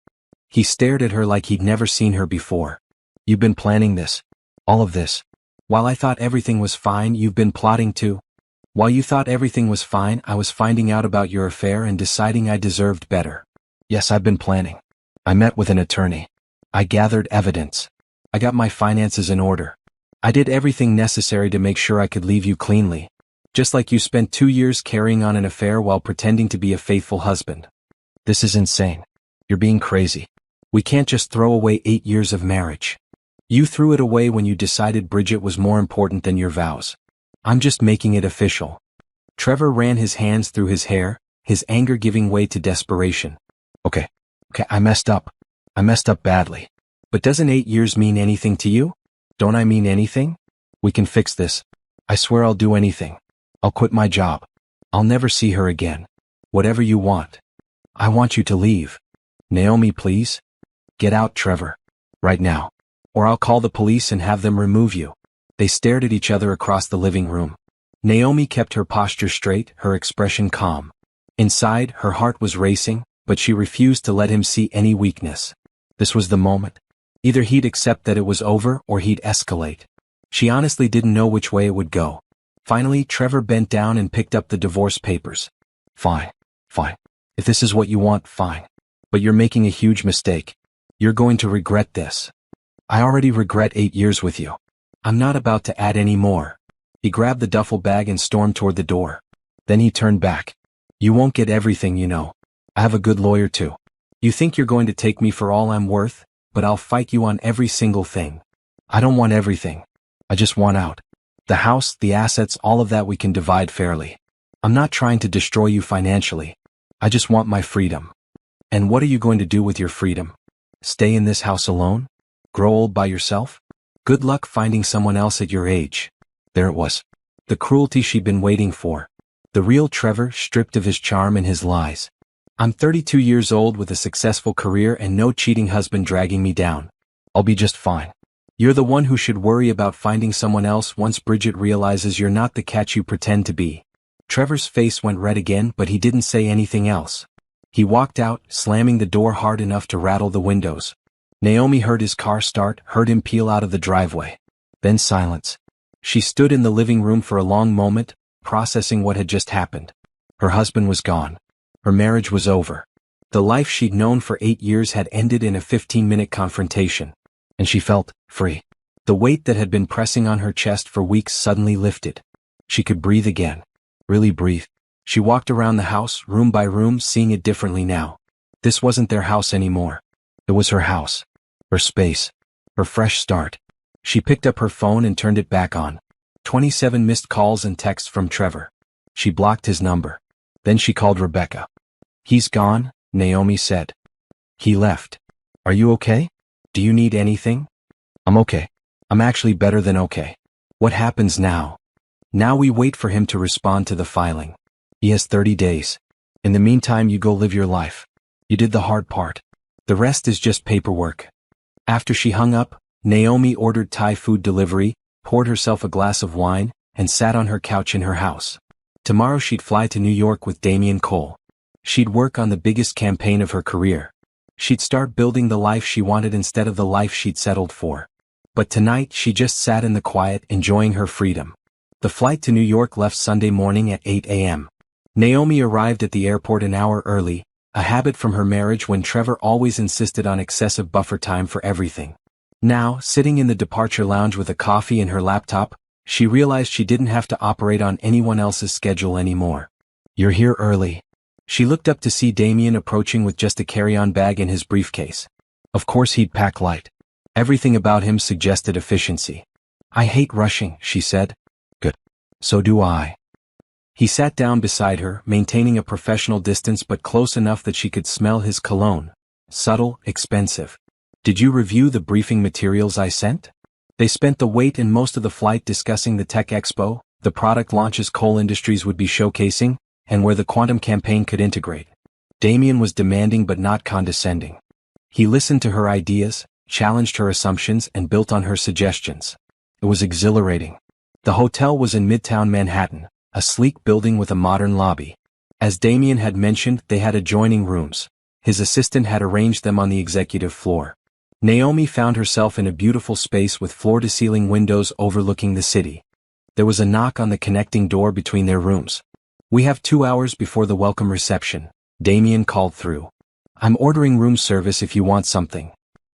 He stared at her like he'd never seen her before. You've been planning this. All of this. While I thought everything was fine, you've been plotting too. While you thought everything was fine, I was finding out about your affair and deciding I deserved better. Yes, I've been planning. I met with an attorney. I gathered evidence. I got my finances in order. I did everything necessary to make sure I could leave you cleanly. Just like you spent 2 years carrying on an affair while pretending to be a faithful husband. This is insane. You're being crazy. We can't just throw away 8 years of marriage. You threw it away when you decided Bridget was more important than your vows. I'm just making it official. Trevor ran his hands through his hair, his anger giving way to desperation. Okay, I messed up. I messed up badly. But doesn't 8 years mean anything to you? Don't I mean anything? We can fix this. I swear I'll do anything. I'll quit my job. I'll never see her again. Whatever you want. I want you to leave. Naomi, please. Get out, Trevor. Right now. Or I'll call the police and have them remove you. They stared at each other across the living room. Naomi kept her posture straight, her expression calm. Inside, her heart was racing, but she refused to let him see any weakness. This was the moment. Either he'd accept that it was over or he'd escalate. She honestly didn't know which way it would go. Finally, Trevor bent down and picked up the divorce papers. Fine. If this is what you want, fine. But you're making a huge mistake. You're going to regret this. I already regret 8 years with you. I'm not about to add any more. He grabbed the duffel bag and stormed toward the door. Then he turned back. You won't get everything, you know. I have a good lawyer too. You think you're going to take me for all I'm worth, but I'll fight you on every single thing. I don't want everything. I just want out. The house, the assets, all of that we can divide fairly. I'm not trying to destroy you financially. I just want my freedom. And what are you going to do with your freedom? Stay in this house alone? Grow old by yourself? Good luck finding someone else at your age. There it was. The cruelty she'd been waiting for. The real Trevor, stripped of his charm and his lies. I'm 32 years old with a successful career and no cheating husband dragging me down. I'll be just fine. You're the one who should worry about finding someone else once Bridget realizes you're not the catch you pretend to be. Trevor's face went red again, but he didn't say anything else. He walked out, slamming the door hard enough to rattle the windows. Naomi heard his car start, heard him peel out of the driveway. Then silence. She stood in the living room for a long moment, processing what had just happened. Her husband was gone. Her marriage was over. The life she'd known for 8 years had ended in a 15-minute confrontation. And she felt free. The weight that had been pressing on her chest for weeks suddenly lifted. She could breathe again. Really breathe. She walked around the house, room by room, seeing it differently now. This wasn't their house anymore. It was her house. Her space. Her fresh start. She picked up her phone and turned it back on. 27 missed calls and texts from Trevor. She blocked his number. Then she called Rebecca. He's gone, Naomi said. He left. Are you okay? Do you need anything? I'm okay. I'm actually better than okay. What happens now? Now we wait for him to respond to the filing. He has 30 days. In the meantime, you go live your life. You did the hard part. The rest is just paperwork. After she hung up, Naomi ordered Thai food delivery, poured herself a glass of wine, and sat on her couch in her house. Tomorrow she'd fly to New York with Damian Cole. She'd work on the biggest campaign of her career. She'd start building the life she wanted instead of the life she'd settled for. But tonight she just sat in the quiet, enjoying her freedom. The flight to New York left Sunday morning at 8 a.m. Naomi arrived at the airport an hour early, a habit from her marriage when Trevor always insisted on excessive buffer time for everything. Now, sitting in the departure lounge with a coffee and her laptop, she realized she didn't have to operate on anyone else's schedule anymore. You're here early. She looked up to see Damian approaching with just a carry-on bag in his briefcase. Of course he'd pack light. Everything about him suggested efficiency. I hate rushing, she said. Good. So do I. He sat down beside her, maintaining a professional distance but close enough that she could smell his cologne. Subtle, expensive. Did you review the briefing materials I sent? They spent the wait and most of the flight discussing the tech expo, the product launches Cole Industries would be showcasing, and where the quantum campaign could integrate. Damian was demanding but not condescending. He listened to her ideas, challenged her assumptions, and built on her suggestions. It was exhilarating. The hotel was in Midtown Manhattan, a sleek building with a modern lobby. As Damian had mentioned, they had adjoining rooms. His assistant had arranged them on the executive floor. Naomi found herself in a beautiful space with floor-to-ceiling windows overlooking the city. There was a knock on the connecting door between their rooms. "We have 2 hours before the welcome reception," Damien called through. "I'm ordering room service if you want something."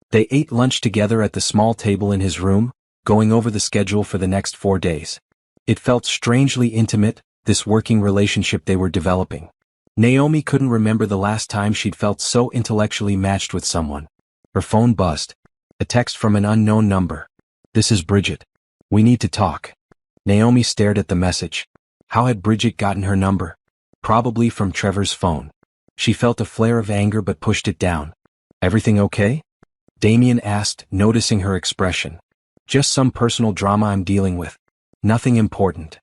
They ate lunch together at the small table in his room, going over the schedule for the next 4 days. It felt strangely intimate, this working relationship they were developing. Naomi couldn't remember the last time she'd felt so intellectually matched with someone. Her phone buzzed. A text from an unknown number. "This is Bridget. We need to talk." Naomi stared at the message. How had Bridget gotten her number? Probably from Trevor's phone. She felt a flare of anger but pushed it down. "Everything okay?" Damien asked, noticing her expression. "Just some personal drama I'm dealing with. Nothing important."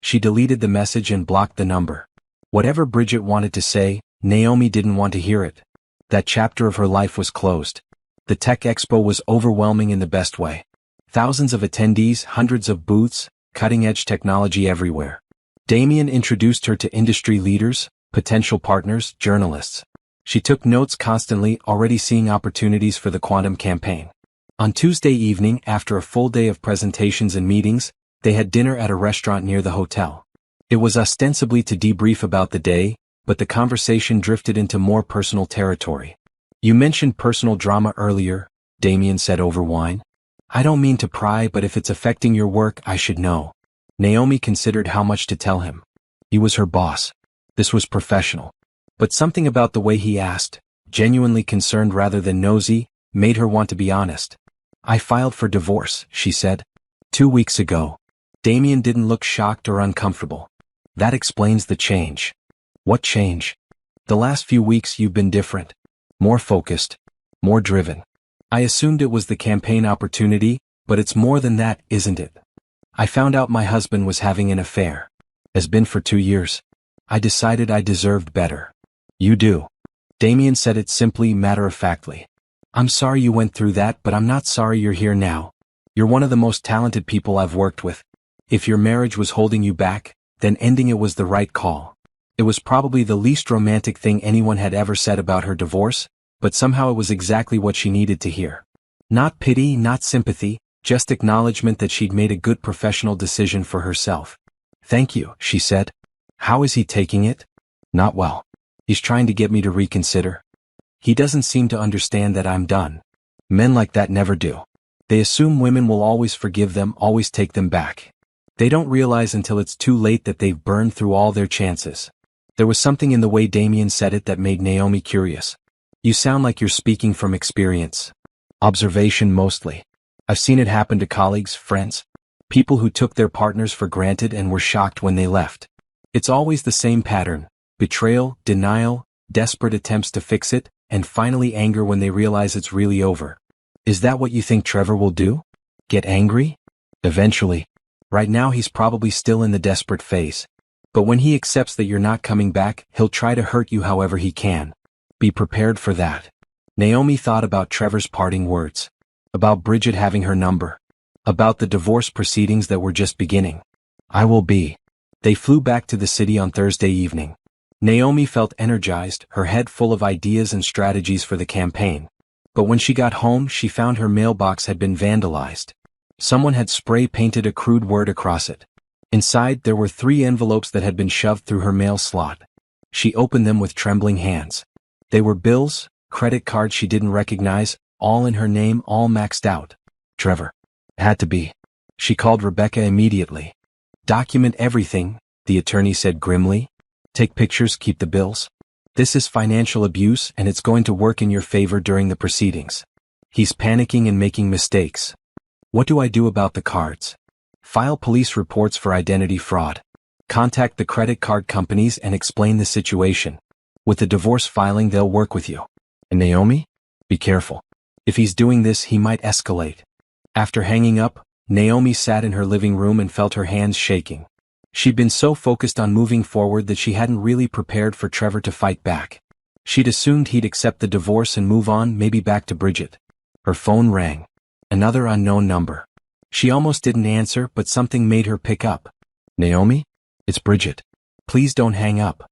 She deleted the message and blocked the number. Whatever Bridget wanted to say, Naomi didn't want to hear it. That chapter of her life was closed. The Tech Expo was overwhelming in the best way. Thousands of attendees, hundreds of booths, cutting-edge technology everywhere. Damien introduced her to industry leaders, potential partners, journalists. She took notes constantly, already seeing opportunities for the quantum campaign. On Tuesday evening, after a full day of presentations and meetings, they had dinner at a restaurant near the hotel. It was ostensibly to debrief about the day, but the conversation drifted into more personal territory. "You mentioned personal drama earlier," Damien said over wine. "I don't mean to pry, but if it's affecting your work, I should know." Naomi considered how much to tell him. He was her boss. This was professional. But something about the way he asked, genuinely concerned rather than nosy, made her want to be honest. "I filed for divorce," she said. 2 weeks ago." Damien didn't look shocked or uncomfortable. "That explains the change." "What change?" "The last few weeks you've been different. More focused. More driven." "I assumed it was the campaign opportunity, but it's more than that, isn't it? I found out my husband was having an affair. Has been for 2 years. I decided I deserved better." "You do." Damien said it simply, matter-of-factly. "I'm sorry you went through that, but I'm not sorry you're here now. You're one of the most talented people I've worked with. If your marriage was holding you back, then ending it was the right call." It was probably the least romantic thing anyone had ever said about her divorce, but somehow it was exactly what she needed to hear. Not pity, not sympathy, just acknowledgement that she'd made a good professional decision for herself. "Thank you," she said. "How is he taking it?" "Not well. He's trying to get me to reconsider. He doesn't seem to understand that I'm done. Men like that never do. They assume women will always forgive them, always take them back. They don't realize until it's too late that they've burned through all their chances." There was something in the way Damien said it that made Naomi curious. "You sound like you're speaking from experience." "Observation mostly. I've seen it happen to colleagues, friends. People who took their partners for granted and were shocked when they left. It's always the same pattern: betrayal, denial, desperate attempts to fix it, and finally anger when they realize it's really over." "Is that what you think Trevor will do? Get angry?" "Eventually. Right now he's probably still in the desperate phase. But when he accepts that you're not coming back, he'll try to hurt you however he can. Be prepared for that." Naomi thought about Trevor's parting words. About Bridget having her number. About the divorce proceedings that were just beginning. "I will be." They flew back to the city on Thursday evening. Naomi felt energized, her head full of ideas and strategies for the campaign. But when she got home, she found her mailbox had been vandalized. Someone had spray-painted a crude word across it. Inside, there were 3 envelopes that had been shoved through her mail slot. She opened them with trembling hands. They were bills, credit cards she didn't recognize, all in her name, all maxed out. Trevor. Had to be. She called Rebecca immediately. "Document everything," the attorney said grimly. "Take pictures, keep the bills. This is financial abuse and it's going to work in your favor during the proceedings." He's panicking and making mistakes. "What do I do about the cards?" "File police reports for identity fraud. Contact the credit card companies and explain the situation. With the divorce filing, they'll work with you." "And Naomi? Be careful. If he's doing this, he might escalate." After hanging up, Naomi sat in her living room and felt her hands shaking. She'd been so focused on moving forward that she hadn't really prepared for Trevor to fight back. She'd assumed he'd accept the divorce and move on, maybe back to Bridget. Her phone rang. Another unknown number. She almost didn't answer, but something made her pick up. "Naomi? It's Bridget. Please don't hang up."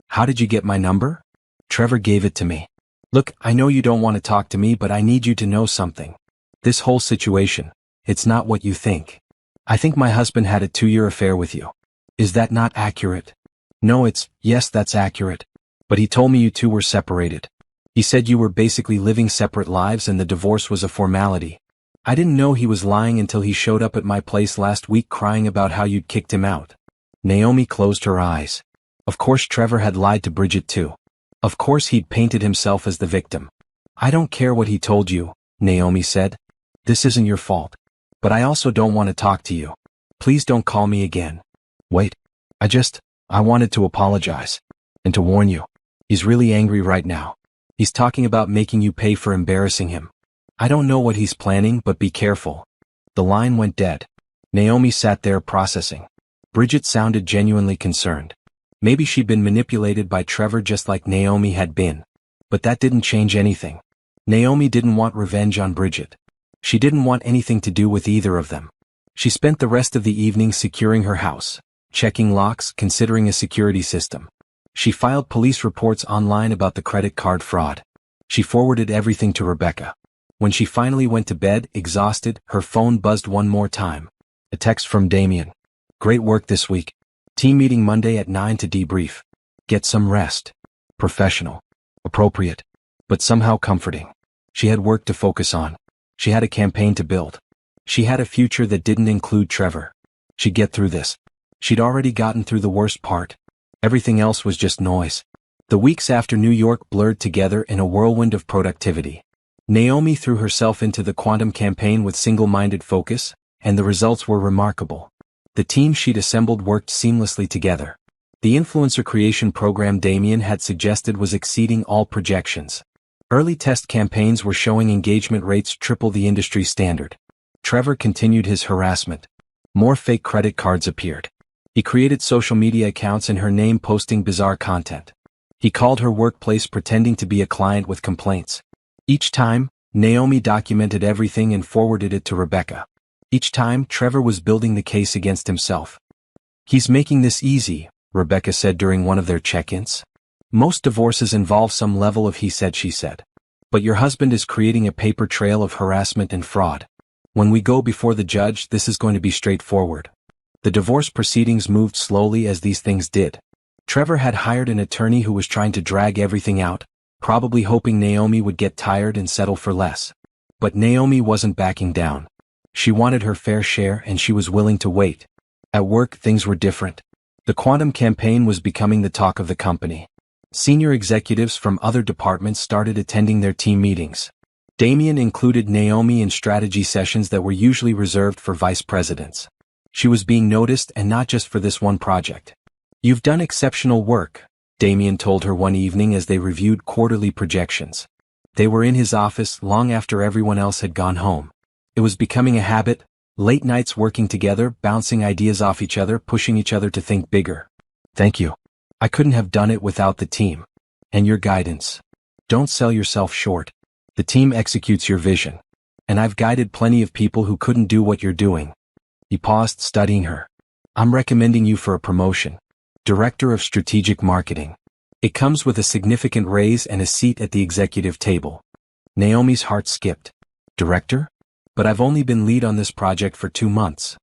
"How did you get my number?" "Trevor gave it to me." Look, I know you don't want to talk to me, but I need you to know something. This whole situation, it's not what you think. I think my husband had a 2-year affair with you. Is that not accurate? No, yes, that's accurate. But he told me you two were separated. He said you were basically living separate lives and the divorce was a formality. I didn't know he was lying until he showed up at my place last week crying about how you'd kicked him out. Naomi closed her eyes. Of course Trevor had lied to Bridget too. Of course he'd painted himself as the victim. I don't care what he told you, Naomi said. This isn't your fault. But I also don't want to talk to you. Please don't call me again. Wait. I wanted to apologize. And to warn you. He's really angry right now. He's talking about making you pay for embarrassing him. I don't know what he's planning, but be careful. The line went dead. Naomi sat there processing. Bridget sounded genuinely concerned. Maybe she'd been manipulated by Trevor just like Naomi had been. But that didn't change anything. Naomi didn't want revenge on Bridget. She didn't want anything to do with either of them. She spent the rest of the evening securing her house, checking locks, considering a security system. She filed police reports online about the credit card fraud. She forwarded everything to Rebecca. When she finally went to bed, exhausted, her phone buzzed one more time. A text from Damien. Great work this week. Team meeting Monday at 9 to debrief. Get some rest. Professional. Appropriate. But somehow comforting. She had work to focus on. She had a campaign to build. She had a future that didn't include Trevor. She'd get through this. She'd already gotten through the worst part. Everything else was just noise. The weeks after New York blurred together in a whirlwind of productivity. Naomi threw herself into the quantum campaign with single-minded focus, and the results were remarkable. The team she'd assembled worked seamlessly together. The influencer creation program Damien had suggested was exceeding all projections. Early test campaigns were showing engagement rates triple the industry standard. Trevor continued his harassment. More fake credit cards appeared. He created social media accounts in her name posting bizarre content. He called her workplace pretending to be a client with complaints. Each time, Naomi documented everything and forwarded it to Rebecca. Each time, Trevor was building the case against himself. He's making this easy, Rebecca said during one of their check-ins. Most divorces involve some level of he said she said. But your husband is creating a paper trail of harassment and fraud. When we go before the judge, this is going to be straightforward. The divorce proceedings moved slowly as these things did. Trevor had hired an attorney who was trying to drag everything out, probably hoping Naomi would get tired and settle for less. But Naomi wasn't backing down. She wanted her fair share and she was willing to wait. At work, things were different. The quantum campaign was becoming the talk of the company. Senior executives from other departments started attending their team meetings. Damien included Naomi in strategy sessions that were usually reserved for vice presidents. She was being noticed, and not just for this one project. You've done exceptional work, Damien told her one evening as they reviewed quarterly projections. They were in his office long after everyone else had gone home. It was becoming a habit, late nights working together, bouncing ideas off each other, pushing each other to think bigger. Thank you. I couldn't have done it without the team. And your guidance. Don't sell yourself short. The team executes your vision. And I've guided plenty of people who couldn't do what you're doing. He paused, studying her. I'm recommending you for a promotion. Director of Strategic Marketing. It comes with a significant raise and a seat at the executive table. Naomi's heart skipped. Director? But I've only been lead on this project for 2 months.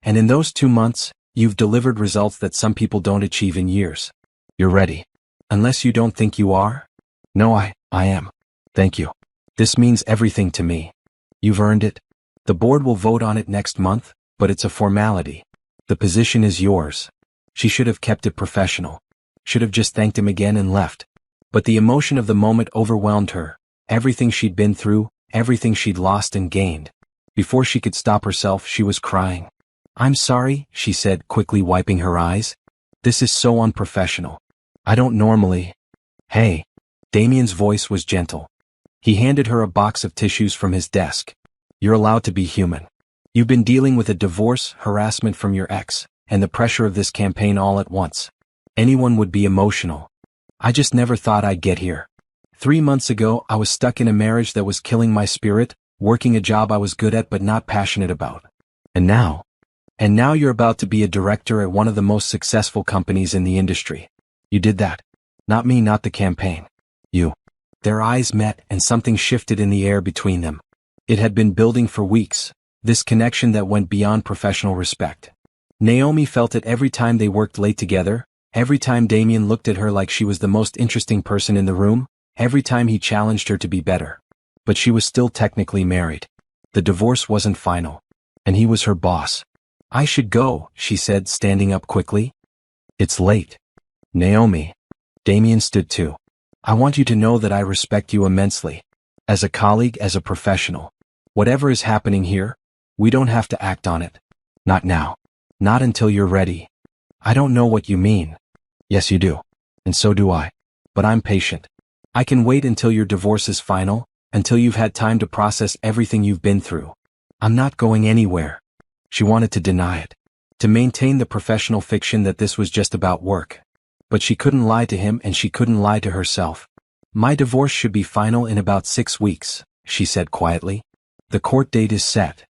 And in those 2 months, you've delivered results that some people don't achieve in years. You're ready. Unless you don't think you are? No, I am. Thank you. This means everything to me. You've earned it. The board will vote on it next month, but it's a formality. The position is yours. She should have kept it professional. Should have just thanked him again and left. But the emotion of the moment overwhelmed her. Everything she'd been through, everything she'd lost and gained. Before she could stop herself, she was crying. I'm sorry, she said, quickly wiping her eyes. This is so unprofessional. I don't normally. Hey. Damien's voice was gentle. He handed her a box of tissues from his desk. You're allowed to be human. You've been dealing with a divorce, harassment from your ex, and the pressure of this campaign all at once. Anyone would be emotional. I just never thought I'd get here. 3 months ago, I was stuck in a marriage that was killing my spirit, working a job I was good at but not passionate about. And now you're about to be a director at one of the most successful companies in the industry. You did that. Not me, not the campaign. You. Their eyes met and something shifted in the air between them. It had been building for weeks, this connection that went beyond professional respect. Naomi felt it every time they worked late together, every time Damien looked at her like she was the most interesting person in the room, every time he challenged her to be better. But she was still technically married. The divorce wasn't final. And he was her boss. I should go, she said, standing up quickly. It's late. Naomi. Damien stood too. I want you to know that I respect you immensely. As a colleague, as a professional. Whatever is happening here, we don't have to act on it. Not now. Not until you're ready. I don't know what you mean. Yes, you do. And so do I. But I'm patient. I can wait until your divorce is final, until you've had time to process everything you've been through. I'm not going anywhere. She wanted to deny it. To maintain the professional fiction that this was just about work. But she couldn't lie to him and she couldn't lie to herself. My divorce should be final in about 6 weeks, she said quietly. The court date is set.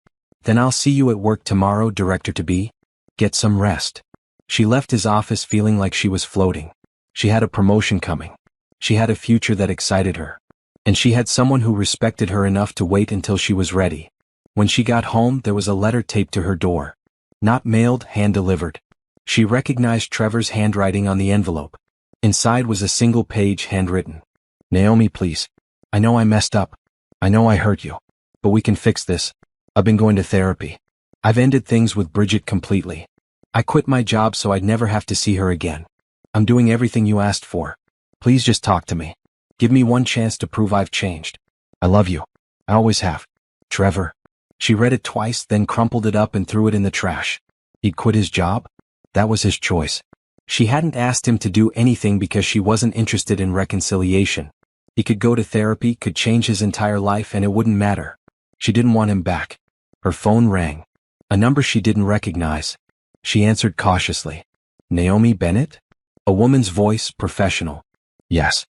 Then I'll see you at work tomorrow, director-to-be. Get some rest. She left his office feeling like she was floating. She had a promotion coming. She had a future that excited her. And she had someone who respected her enough to wait until she was ready. When she got home, there was a letter taped to her door. Not mailed, hand-delivered. She recognized Trevor's handwriting on the envelope. Inside was a single page handwritten. Naomi, please. I know I messed up. I know I hurt you. But we can fix this. I've been going to therapy. I've ended things with Bridget completely. I quit my job so I'd never have to see her again. I'm doing everything you asked for. Please just talk to me. Give me one chance to prove I've changed. I love you. I always have. Trevor. She read it twice, then crumpled it up and threw it in the trash. He'd quit his job? That was his choice. She hadn't asked him to do anything because she wasn't interested in reconciliation. He could go to therapy, could change his entire life, and it wouldn't matter. She didn't want him back. Her phone rang. A number she didn't recognize. She answered cautiously. Naomi Bennett? A woman's voice, professional. Yes.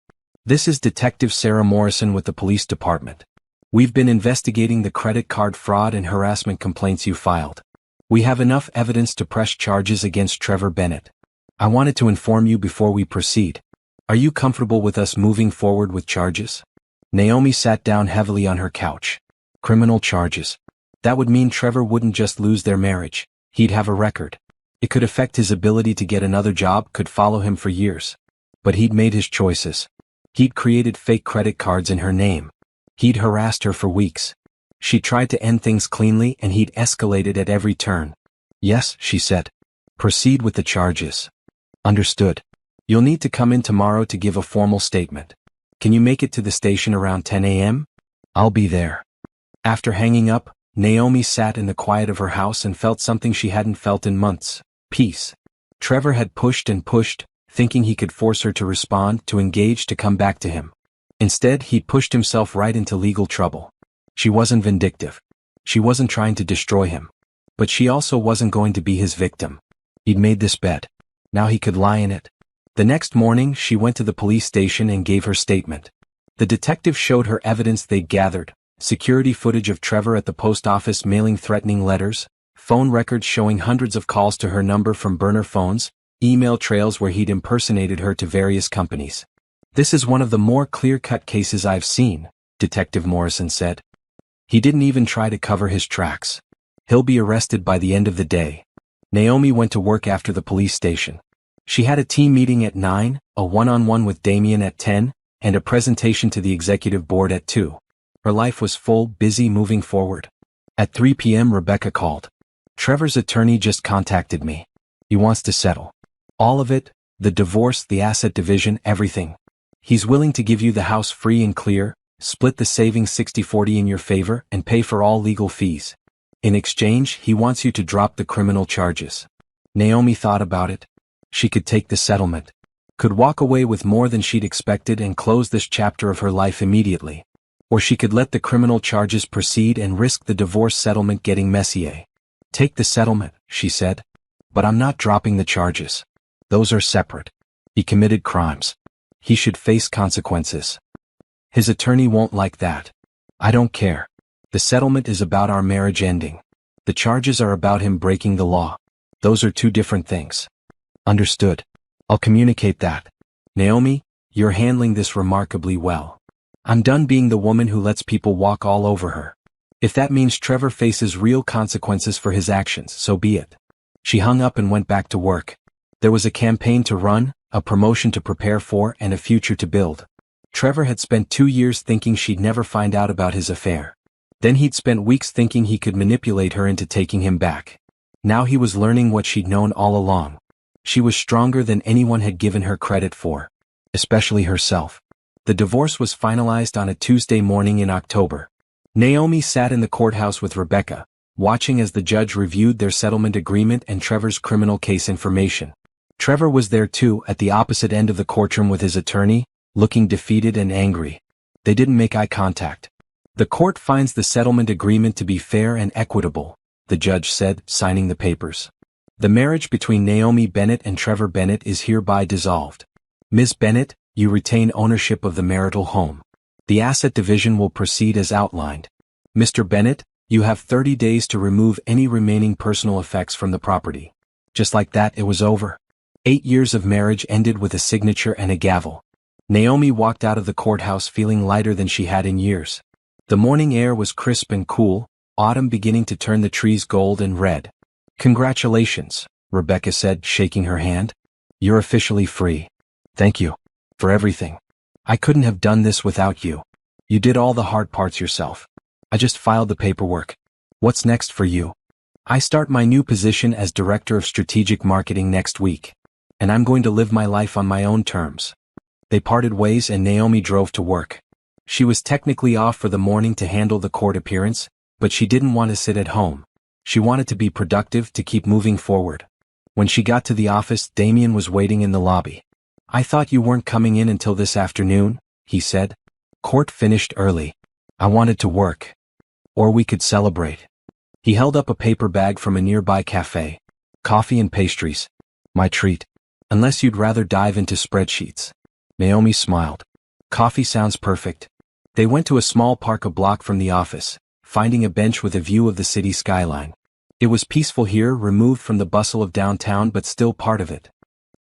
This is Detective Sarah Morrison with the police department. We've been investigating the credit card fraud and harassment complaints you filed. We have enough evidence to press charges against Trevor Bennett. I wanted to inform you before we proceed. Are you comfortable with us moving forward with charges? Naomi sat down heavily on her couch. Criminal charges. That would mean Trevor wouldn't just lose their marriage. He'd have a record. It could affect his ability to get another job, could follow him for years. But he'd made his choices. He'd created fake credit cards in her name. He'd harassed her for weeks. She tried to end things cleanly and he'd escalated at every turn. Yes, she said. Proceed with the charges. Understood. You'll need to come in tomorrow to give a formal statement. Can you make it to the station around 10 a.m.? I'll be there. After hanging up, Naomi sat in the quiet of her house and felt something she hadn't felt in months. Peace. Trevor had pushed and pushed, thinking he could force her to respond, to engage, to come back to him. Instead, he'd pushed himself right into legal trouble. She wasn't vindictive. She wasn't trying to destroy him. But she also wasn't going to be his victim. He'd made this bed. Now he could lie in it. The next morning, she went to the police station and gave her statement. The detective showed her evidence they'd gathered, security footage of Trevor at the post office mailing threatening letters, phone records showing hundreds of calls to her number from burner phones, email trails where he'd impersonated her to various companies. This is one of the more clear-cut cases I've seen, Detective Morrison said. He didn't even try to cover his tracks. He'll be arrested by the end of the day. Naomi went to work after the police station. She had a team meeting at 9, a one-on-one with Damien at 10, and a presentation to the executive board at 2. Her life was full, busy, moving forward. At 3 p.m. Rebecca called. Trevor's attorney just contacted me. He wants to settle. All of it, the divorce, the asset division, everything. He's willing to give you the house free and clear, split the savings 60-40 in your favor, and pay for all legal fees. In exchange, he wants you to drop the criminal charges. Naomi thought about it. She could take the settlement. Could walk away with more than she'd expected and close this chapter of her life immediately. Or she could let the criminal charges proceed and risk the divorce settlement getting messier. Take the settlement, she said. But I'm not dropping the charges. Those are separate. He committed crimes. He should face consequences. His attorney won't like that. I don't care. The settlement is about our marriage ending. The charges are about him breaking the law. Those are two different things. Understood. I'll communicate that. Naomi, you're handling this remarkably well. I'm done being the woman who lets people walk all over her. If that means Trevor faces real consequences for his actions, so be it. She hung up and went back to work. There was a campaign to run, a promotion to prepare for, and a future to build. Trevor had spent 2 years thinking she'd never find out about his affair. Then he'd spent weeks thinking he could manipulate her into taking him back. Now he was learning what she'd known all along. She was stronger than anyone had given her credit for. Especially herself. The divorce was finalized on a Tuesday morning in October. Naomi sat in the courthouse with Rebecca, watching as the judge reviewed their settlement agreement and Trevor's criminal case information. Trevor was there too, at the opposite end of the courtroom with his attorney, looking defeated and angry. They didn't make eye contact. The court finds the settlement agreement to be fair and equitable, the judge said, signing the papers. The marriage between Naomi Bennett and Trevor Bennett is hereby dissolved. Ms. Bennett, you retain ownership of the marital home. The asset division will proceed as outlined. Mr. Bennett, you have 30 days to remove any remaining personal effects from the property. Just like that, it was over. 8 years of marriage ended with a signature and a gavel. Naomi walked out of the courthouse feeling lighter than she had in years. The morning air was crisp and cool, autumn beginning to turn the trees gold and red. Congratulations, Rebecca said, shaking her hand. You're officially free. Thank you. For everything. I couldn't have done this without you. You did all the hard parts yourself. I just filed the paperwork. What's next for you? I start my new position as Director of Strategic Marketing next week. And I'm going to live my life on my own terms. They parted ways and Naomi drove to work. She was technically off for the morning to handle the court appearance, but she didn't want to sit at home. She wanted to be productive, to keep moving forward. When she got to the office, Damien was waiting in the lobby. I thought you weren't coming in until this afternoon, he said. Court finished early. I wanted to work. Or we could celebrate. He held up a paper bag from a nearby cafe. Coffee and pastries. My treat. Unless you'd rather dive into spreadsheets. Naomi smiled. Coffee sounds perfect. They went to a small park a block from the office, finding a bench with a view of the city skyline. It was peaceful here, removed from the bustle of downtown but still part of it.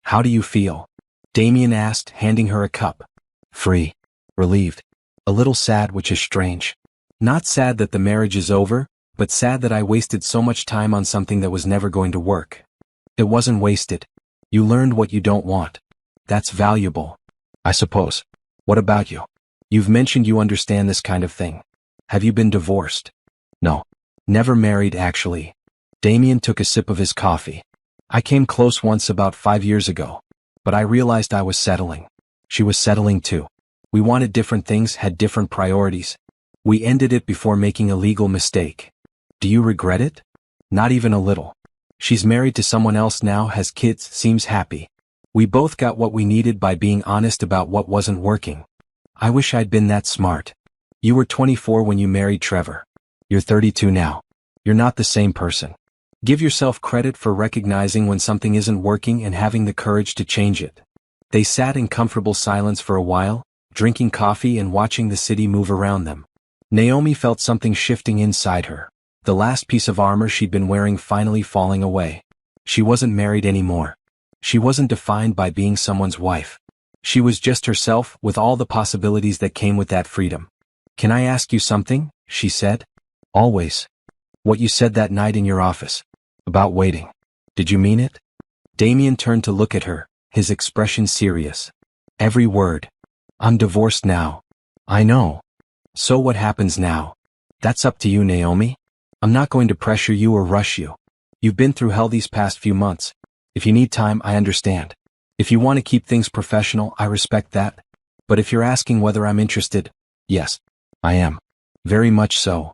How do you feel? Damien asked, handing her a cup. Free. Relieved. A little sad, which is strange. Not sad that the marriage is over, but sad that I wasted so much time on something that was never going to work. It wasn't wasted. You learned what you don't want. That's valuable. I suppose. What about you? You've mentioned you understand this kind of thing. Have you been divorced? No. Never married, actually. Damien took a sip of his coffee. I came close once about 5 years ago. But I realized I was settling. She was settling too. We wanted different things, had different priorities. We ended it before making a legal mistake. Do you regret it? Not even a little. She's married to someone else now, has kids, seems happy. We both got what we needed by being honest about what wasn't working. I wish I'd been that smart. You were 24 when you married Trevor. You're 32 now. You're not the same person. Give yourself credit for recognizing when something isn't working and having the courage to change it. They sat in comfortable silence for a while, drinking coffee and watching the city move around them. Naomi felt something shifting inside her. The last piece of armor she'd been wearing finally falling away. She wasn't married anymore. She wasn't defined by being someone's wife. She was just herself, with all the possibilities that came with that freedom. Can I ask you something? She said. Always. What you said that night in your office. About waiting. Did you mean it? Damien turned to look at her, his expression serious. Every word. I'm divorced now. I know. So what happens now? That's up to you, Naomi. I'm not going to pressure you or rush you. You've been through hell these past few months. If you need time, I understand. If you want to keep things professional, I respect that. But if you're asking whether I'm interested, yes, I am. Very much so.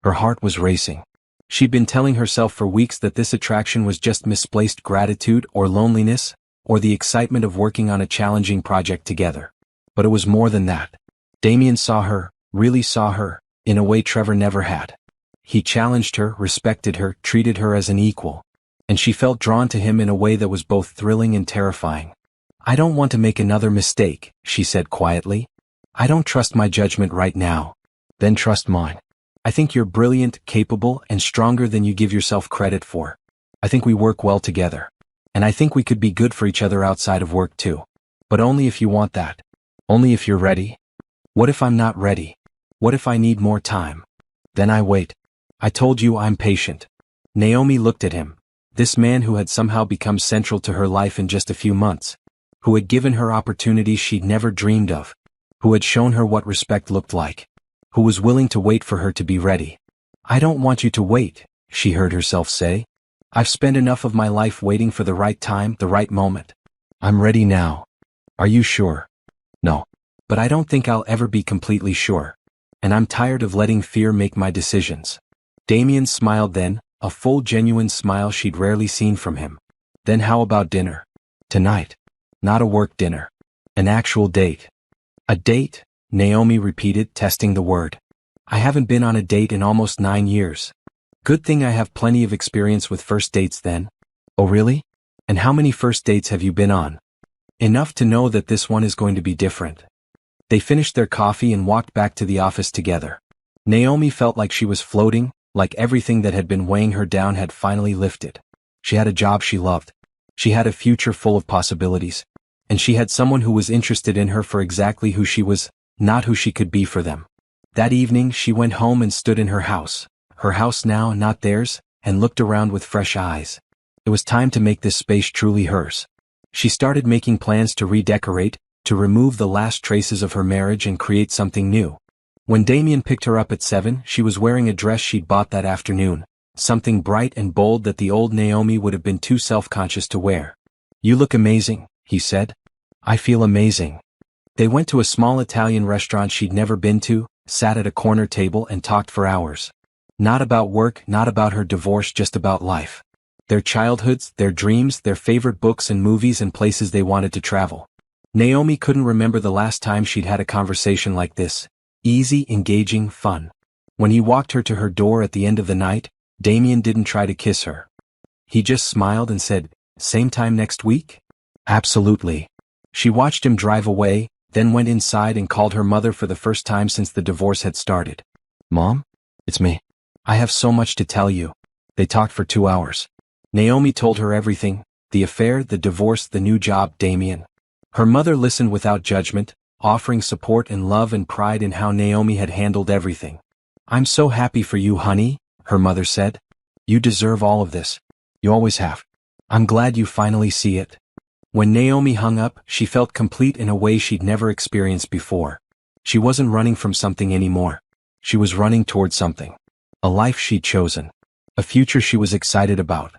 Her heart was racing. She'd been telling herself for weeks that this attraction was just misplaced gratitude or loneliness, or the excitement of working on a challenging project together. But it was more than that. Damien saw her, really saw her, in a way Trevor never had. He challenged her, respected her, treated her as an equal. And she felt drawn to him in a way that was both thrilling and terrifying. I don't want to make another mistake, she said quietly. I don't trust my judgment right now. Then trust mine. I think you're brilliant, capable, and stronger than you give yourself credit for. I think we work well together. And I think we could be good for each other outside of work too. But only if you want that. Only if you're ready. What if I'm not ready? What if I need more time? Then I wait. I told you I'm patient. Naomi looked at him. This man who had somehow become central to her life in just a few months. Who had given her opportunities she'd never dreamed of. Who had shown her what respect looked like. Who was willing to wait for her to be ready. I don't want you to wait, she heard herself say. I've spent enough of my life waiting for the right time, the right moment. I'm ready now. Are you sure? No. But I don't think I'll ever be completely sure. And I'm tired of letting fear make my decisions. Damien smiled then, a full genuine smile she'd rarely seen from him. Then how about dinner? Tonight. Not a work dinner. An actual date. A date? Naomi repeated, testing the word. I haven't been on a date in almost 9 years. Good thing I have plenty of experience with first dates then. Oh really? And how many first dates have you been on? Enough to know that this one is going to be different. They finished their coffee and walked back to the office together. Naomi felt like she was floating, like everything that had been weighing her down had finally lifted. She had a job she loved. She had a future full of possibilities. And she had someone who was interested in her for exactly who she was, not who she could be for them. That evening she went home and stood in her house now, not theirs, and looked around with fresh eyes. It was time to make this space truly hers. She started making plans to redecorate, to remove the last traces of her marriage and create something new. When Damien picked her up at 7, she was wearing a dress she'd bought that afternoon, something bright and bold that the old Naomi would have been too self-conscious to wear. You look amazing, he said. I feel amazing. They went to a small Italian restaurant she'd never been to, sat at a corner table and talked for hours. Not about work, not about her divorce, just about life. Their childhoods, their dreams, their favorite books and movies and places they wanted to travel. Naomi couldn't remember the last time she'd had a conversation like this. Easy, engaging, fun. When he walked her to her door at the end of the night, Damien didn't try to kiss her. He just smiled and said, "Same time next week?" Absolutely. She watched him drive away, then went inside and called her mother for the first time since the divorce had started. Mom? It's me. I have so much to tell you. They talked for 2 hours. Naomi told her everything, the affair, the divorce, the new job, Damien. Her mother listened without judgment, offering support and love and pride in how Naomi had handled everything. I'm so happy for you, honey, her mother said. You deserve all of this. You always have. I'm glad you finally see it. When Naomi hung up, she felt complete in a way she'd never experienced before. She wasn't running from something anymore. She was running toward something. A life she'd chosen. A future she was excited about.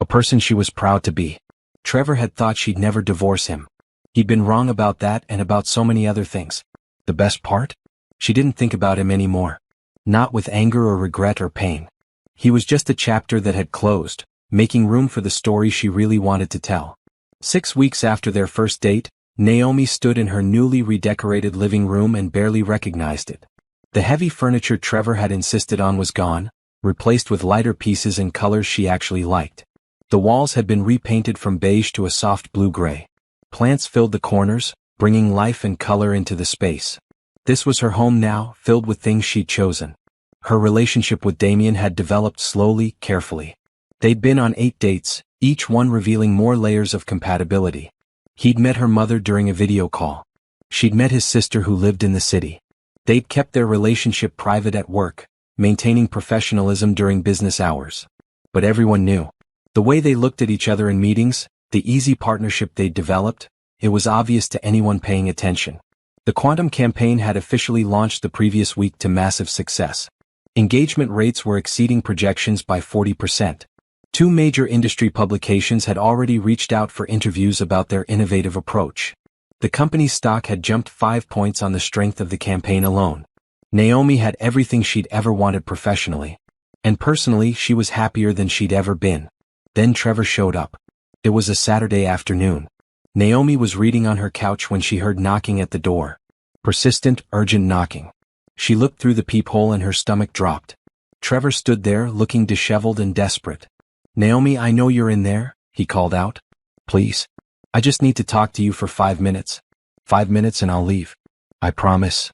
A person she was proud to be. Trevor had thought she'd never divorce him. He'd been wrong about that and about so many other things. The best part? She didn't think about him anymore. Not with anger or regret or pain. He was just a chapter that had closed, making room for the story she really wanted to tell. 6 weeks after their first date, Naomi stood in her newly redecorated living room and barely recognized it. The heavy furniture Trevor had insisted on was gone, replaced with lighter pieces and colors she actually liked. The walls had been repainted from beige to a soft blue-gray. Plants filled the corners, bringing life and color into the space. This was her home now, filled with things she'd chosen. Her relationship with Damien had developed slowly, carefully. They'd been on 8 dates, each one revealing more layers of compatibility. He'd met her mother during a video call. She'd met his sister who lived in the city. They'd kept their relationship private at work, maintaining professionalism during business hours. But everyone knew. The way they looked at each other in meetings, the easy partnership they'd developed, it was obvious to anyone paying attention. The Quantum campaign had officially launched the previous week to massive success. Engagement rates were exceeding projections by 40%. 2 major industry publications had already reached out for interviews about their innovative approach. The company's stock had jumped 5 points on the strength of the campaign alone. Naomi had everything she'd ever wanted professionally. And personally, she was happier than she'd ever been. Then Trevor showed up. It was a Saturday afternoon. Naomi was reading on her couch when she heard knocking at the door. Persistent, urgent knocking. She looked through the peephole and her stomach dropped. Trevor stood there, looking disheveled and desperate. Naomi, I know you're in there, he called out. Please. I just need to talk to you for 5 minutes. 5 minutes and I'll leave. I promise.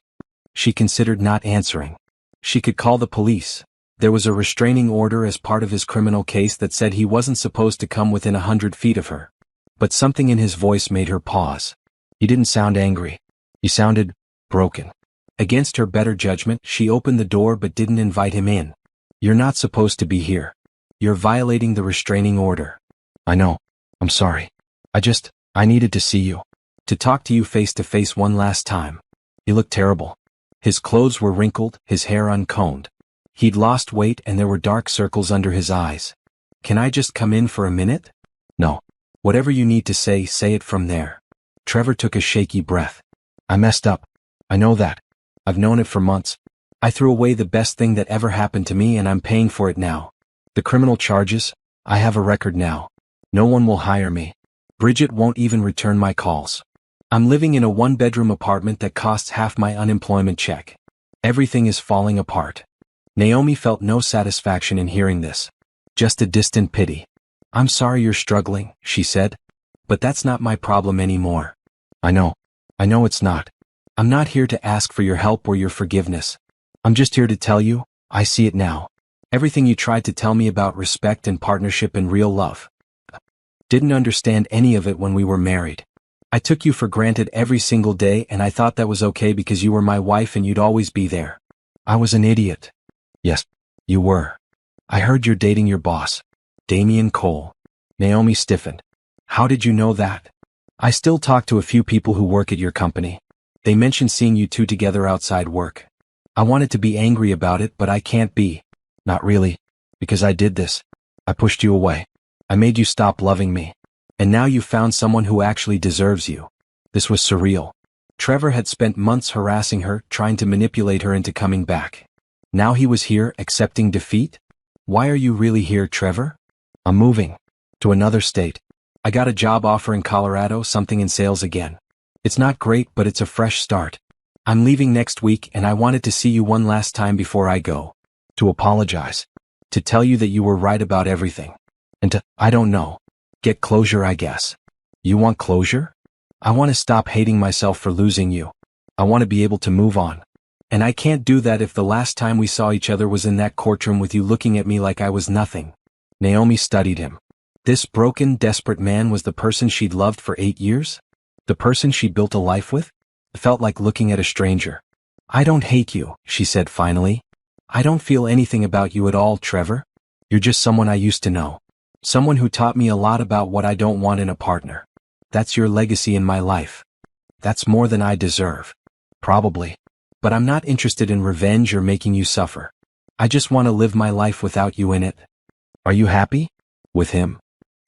She considered not answering. She could call the police. There was a restraining order as part of his criminal case that said he wasn't supposed to come within 100 feet of her. But something in his voice made her pause. He didn't sound angry. He sounded broken. Against her better judgment, she opened the door but didn't invite him in. "You're not supposed to be here. You're violating the restraining order." "I know. I'm sorry. I needed to see you. To talk to you face to face one last time. You look terrible." His clothes were wrinkled, his hair uncombed. He'd lost weight and there were dark circles under his eyes. "Can I just come in for a minute?" "No. Whatever you need to say it from there." Trevor took a shaky breath. "I messed up. I know that. I've known it for months. I threw away the best thing that ever happened to me and I'm paying for it now. The criminal charges, I have a record now. No one will hire me. Bridget won't even return my calls. I'm living in a one-bedroom apartment that costs half my unemployment check. Everything is falling apart." Naomi felt no satisfaction in hearing this. Just a distant pity. "I'm sorry you're struggling," she said. "But that's not my problem anymore." I know it's not. I'm not here to ask for your help or your forgiveness. I'm just here to tell you, I see it now. Everything you tried to tell me about respect and partnership and real love. Didn't understand any of it when we were married. I took you for granted every single day and I thought that was okay because you were my wife and you'd always be there. I was an idiot." "Yes, you were. I heard you're dating your boss, Damian Cole." Naomi stiffened. "How did you know that?" "I still talk to a few people who work at your company. They mentioned seeing you two together outside work. I wanted to be angry about it, but I can't be. Not really. Because I did this. I pushed you away. I made you stop loving me. And now you found someone who actually deserves you." This was surreal. Trevor had spent months harassing her, trying to manipulate her into coming back. Now he was here, accepting defeat? "Why are you really here, Trevor?" "I'm moving. To another state. I got a job offer in Colorado, something in sales again. It's not great, but it's a fresh start. I'm leaving next week and I wanted to see you one last time before I go. To apologize. To tell you that you were right about everything. And I don't know. Get closure, I guess." "You want closure?" "I want to stop hating myself for losing you. I want to be able to move on. And I can't do that if the last time we saw each other was in that courtroom with you looking at me like I was nothing." Naomi studied him. This broken, desperate man was the person she'd loved for 8 years? The person she built a life with? It felt like looking at a stranger. "I don't hate you," she said finally. "I don't feel anything about you at all, Trevor. You're just someone I used to know. Someone who taught me a lot about what I don't want in a partner. That's your legacy in my life. That's more than I deserve. Probably. But I'm not interested in revenge or making you suffer. I just want to live my life without you in it." "Are you happy?" "With him?"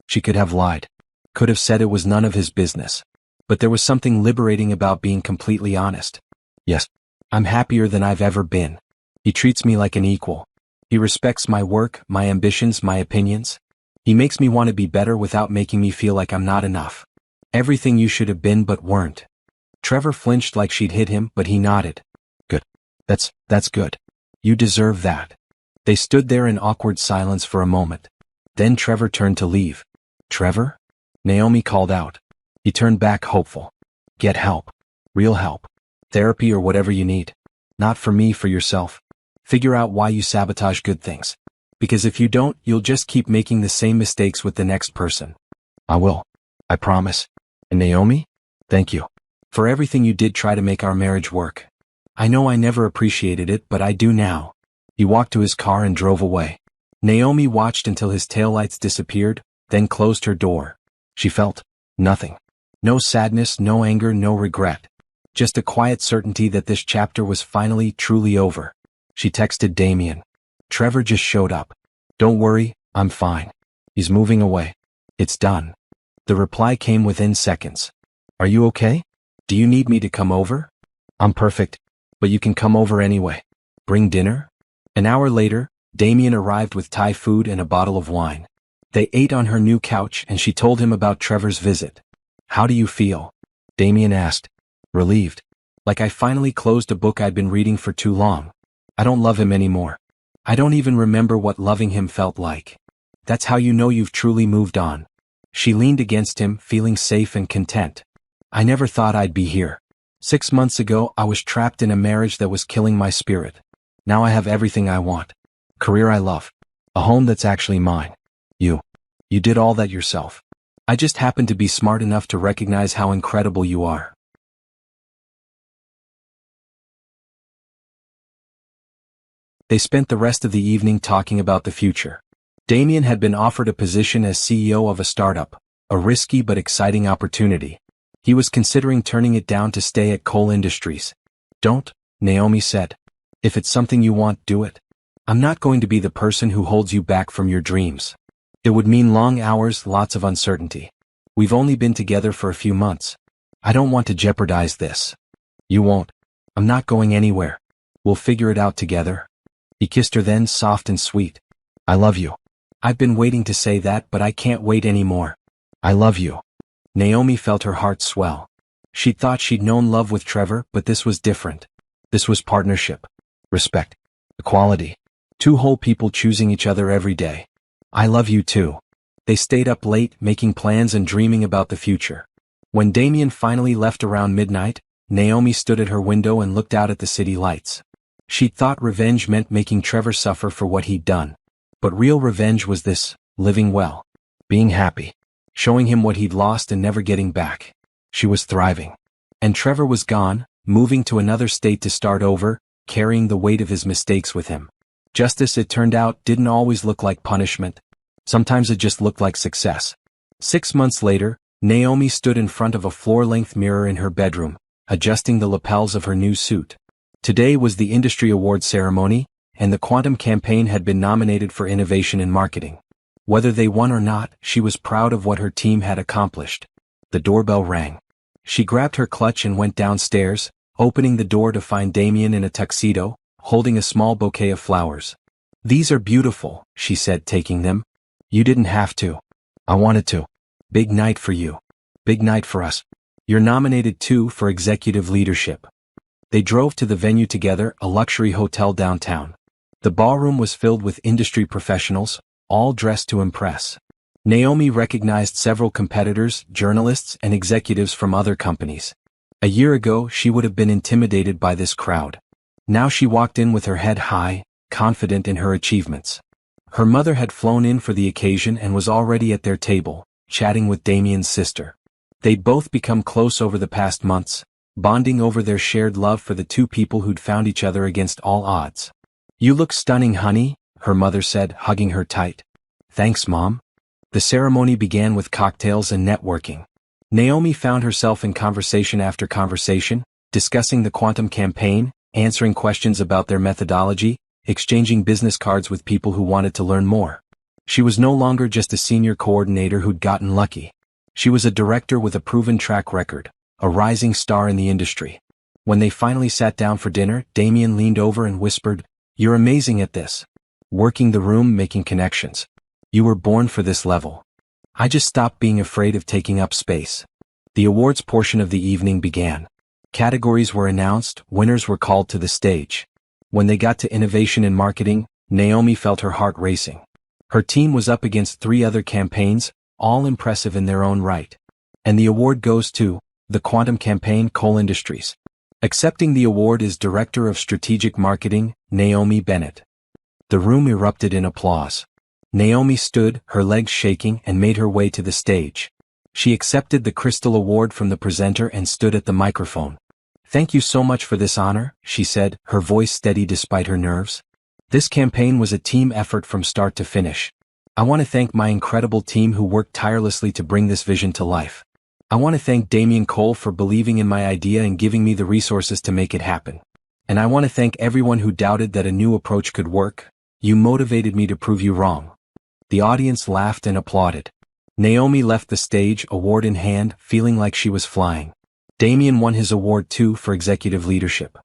She could have lied. Could have said it was none of his business. But there was something liberating about being completely honest. "Yes. I'm happier than I've ever been. He treats me like an equal. He respects my work, my ambitions, my opinions. He makes me want to be better without making me feel like I'm not enough. Everything you should have been but weren't." Trevor flinched like she'd hit him, but he nodded. "Good. That's good. You deserve that." They stood there in awkward silence for a moment. Then Trevor turned to leave. "Trevor?" Naomi called out. He turned back hopeful. "Get help. Real help. Therapy or whatever you need. Not for me, for yourself. Figure out why you sabotage good things. Because if you don't, you'll just keep making the same mistakes with the next person." "I will. I promise. And Naomi, thank you. For everything you did try to make our marriage work. I know I never appreciated it, but I do now." He walked to his car and drove away. Naomi watched until his taillights disappeared, then closed her door. She felt nothing. No sadness, no anger, no regret. Just a quiet certainty that this chapter was finally, truly over. She texted Damian. "Trevor just showed up. Don't worry, I'm fine. He's moving away. It's done." The reply came within seconds. "Are you okay? Do you need me to come over?" "I'm perfect, but you can come over anyway. Bring dinner?" An hour later, Damian arrived with Thai food and a bottle of wine. They ate on her new couch and she told him about Trevor's visit. "How do you feel?" Damian asked. "Relieved. Like I finally closed a book I'd been reading for too long. I don't love him anymore. I don't even remember what loving him felt like. That's how you know you've truly moved on." She leaned against him, feeling safe and content. "I never thought I'd be here. 6 months ago, I was trapped in a marriage that was killing my spirit. Now I have everything I want. Career I love. A home that's actually mine. You did all that yourself. I just happened to be smart enough to recognize how incredible you are." They spent the rest of the evening talking about the future. Damien had been offered a position as CEO of a startup, a risky but exciting opportunity. He was considering turning it down to stay at Coal Industries. "Don't," Naomi said. "If it's something you want, do it. I'm not going to be the person who holds you back from your dreams. It would mean long hours, lots of uncertainty. We've only been together for a few months. I don't want to jeopardize this." "You won't. I'm not going anywhere. We'll figure it out together." He kissed her then, soft and sweet. "I love you. I've been waiting to say that, but I can't wait anymore. I love you." Naomi felt her heart swell. She thought she'd known love with Trevor, but this was different. This was partnership, respect, equality. Two whole people choosing each other every day. "I love you too." They stayed up late, making plans and dreaming about the future. When Damien finally left around midnight, Naomi stood at her window and looked out at the city lights. She'd thought revenge meant making Trevor suffer for what he'd done. But real revenge was this: living well, being happy, showing him what he'd lost and never getting back. She was thriving. And Trevor was gone, moving to another state to start over, carrying the weight of his mistakes with him. Justice, it turned out, didn't always look like punishment. Sometimes it just looked like success. 6 months later, Naomi stood in front of a floor-length mirror in her bedroom, adjusting the lapels of her new suit. Today was the industry awards ceremony, and the Quantum campaign had been nominated for innovation in marketing. Whether they won or not, she was proud of what her team had accomplished. The doorbell rang. She grabbed her clutch and went downstairs, opening the door to find Damien in a tuxedo, holding a small bouquet of flowers. "These are beautiful," she said, taking them. "You didn't have to. I wanted to. Big night for you. Big night for us. You're nominated too for executive leadership." They drove to the venue together, a luxury hotel downtown. The ballroom was filled with industry professionals, all dressed to impress. Naomi recognized several competitors, journalists, and executives from other companies. A year ago, she would have been intimidated by this crowd. Now she walked in with her head high, confident in her achievements. Her mother had flown in for the occasion and was already at their table, chatting with Damien's sister. They'd both become close over the past months, bonding over their shared love for the two people who'd found each other against all odds. "You look stunning, honey," her mother said, hugging her tight. "Thanks, Mom." The ceremony began with cocktails and networking. Naomi found herself in conversation after conversation, discussing the Quantum campaign, answering questions about their methodology, exchanging business cards with people who wanted to learn more. She was no longer just a senior coordinator who'd gotten lucky. She was a director with a proven track record, a rising star in the industry. When they finally sat down for dinner, Damien leaned over and whispered, "You're amazing at this. Working the room, making connections. You were born for this level." I just stopped being afraid of taking up space. The awards portion of the evening began. Categories were announced, winners were called to the stage. When they got to innovation in marketing, Naomi felt her heart racing. Her team was up against 3 other campaigns, all impressive in their own right. And the award goes to the Quantum campaign, Coal Industries. Accepting the award is Director of Strategic Marketing, Naomi Bennett. The room erupted in applause. Naomi stood, her legs shaking, and made her way to the stage. She accepted the Crystal Award from the presenter and stood at the microphone. "Thank you so much for this honor," she said, her voice steady despite her nerves. "This campaign was a team effort from start to finish. I want to thank my incredible team who worked tirelessly to bring this vision to life. I want to thank Damien Cole for believing in my idea and giving me the resources to make it happen. And I want to thank everyone who doubted that a new approach could work. You motivated me to prove you wrong." The audience laughed and applauded. Naomi left the stage, award in hand, feeling like she was flying. Damien won his award too for executive leadership.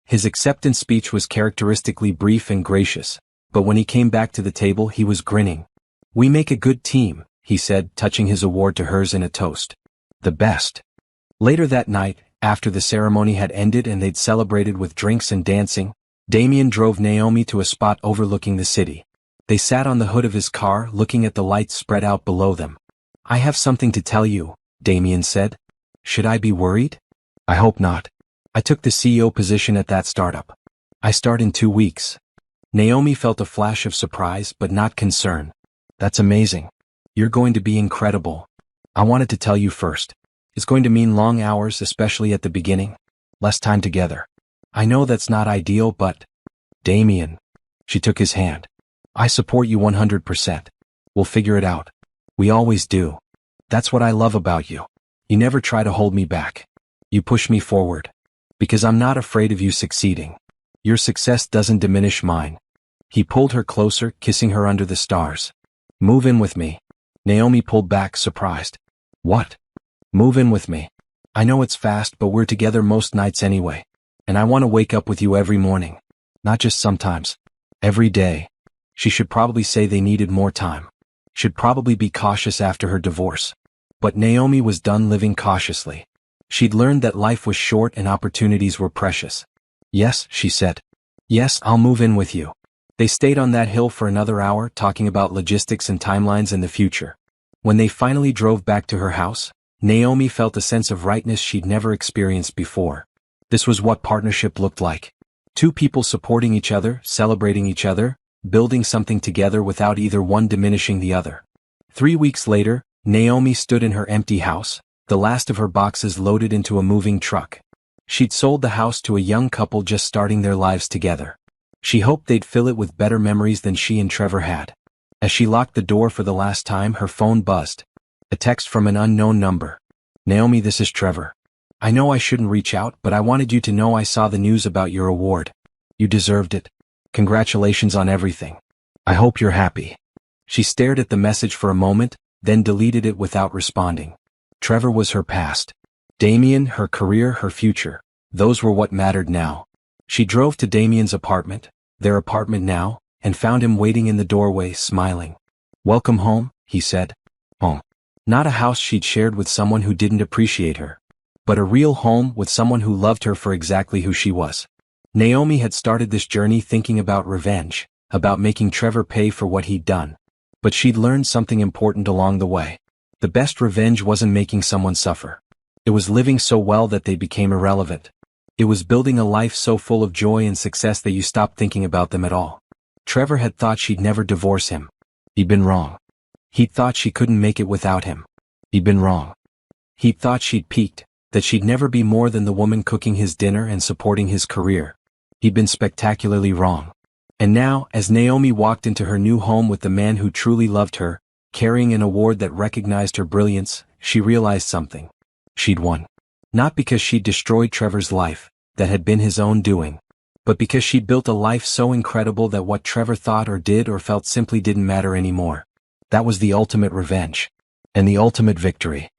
His acceptance speech was characteristically brief and gracious, but when he came back to the table he was grinning. "We make a good team," he said, touching his award to hers in a toast. "The best." Later that night, after the ceremony had ended and they'd celebrated with drinks and dancing, Damien drove Naomi to a spot overlooking the city. They sat on the hood of his car, looking at the lights spread out below them. "I have something to tell you," Damien said. "Should I be worried?" "I hope not. I took the CEO position at that startup. I start in 2 weeks. Naomi felt a flash of surprise but not concern. "That's amazing. You're going to be incredible. I wanted to tell you first. It's going to mean long hours, especially at the beginning. Less time together. I know that's not ideal, but..." "Damien." She took his hand. I support you 100%. We'll figure it out. We always do. That's what I love about you. You never try to hold me back. You push me forward. Because I'm not afraid of you succeeding. Your success doesn't diminish mine. He pulled her closer, kissing her under the stars. Move in with me. Naomi pulled back, surprised. What? Move in with me. I know it's fast, but we're together most nights anyway. And I want to wake up with you every morning. Not just sometimes. Every day. She should probably say they needed more time. Should probably be cautious after her divorce. But Naomi was done living cautiously. She'd learned that life was short and opportunities were precious. Yes, she said. Yes, I'll move in with you. They stayed on that hill for another hour, talking about logistics and timelines and the future. When they finally drove back to her house, Naomi felt a sense of rightness she'd never experienced before. This was what partnership looked like. Two people supporting each other, celebrating each other, building something together without either one diminishing the other. 3 weeks later, Naomi stood in her empty house, the last of her boxes loaded into a moving truck. She'd sold the house to a young couple just starting their lives together. She hoped they'd fill it with better memories than she and Trevor had. As she locked the door for the last time, her phone buzzed. A text from an unknown number. Naomi, this is Trevor. I know I shouldn't reach out, but I wanted you to know I saw the news about your award. You deserved it. Congratulations on everything. I hope you're happy. She stared at the message for a moment, then deleted it without responding. Trevor was her past. Damien, her career, her future. Those were what mattered now. She drove to Damien's apartment, their apartment now, and found him waiting in the doorway, smiling. Welcome home, he said. Home. Not a house she'd shared with someone who didn't appreciate her. But a real home with someone who loved her for exactly who she was. Naomi had started this journey thinking about revenge, about making Trevor pay for what he'd done. But she'd learned something important along the way. The best revenge wasn't making someone suffer. It was living so well that they became irrelevant. It was building a life so full of joy and success that you stopped thinking about them at all. Trevor had thought she'd never divorce him. He'd been wrong. He'd thought she couldn't make it without him. He'd been wrong. He'd thought she'd peaked, that she'd never be more than the woman cooking his dinner and supporting his career. He'd been spectacularly wrong. And now, as Naomi walked into her new home with the man who truly loved her, carrying an award that recognized her brilliance, she realized something. She'd won. Not because she'd destroyed Trevor's life, that had been his own doing, but because she'd built a life so incredible that what Trevor thought or did or felt simply didn't matter anymore. That was the ultimate revenge. And the ultimate victory.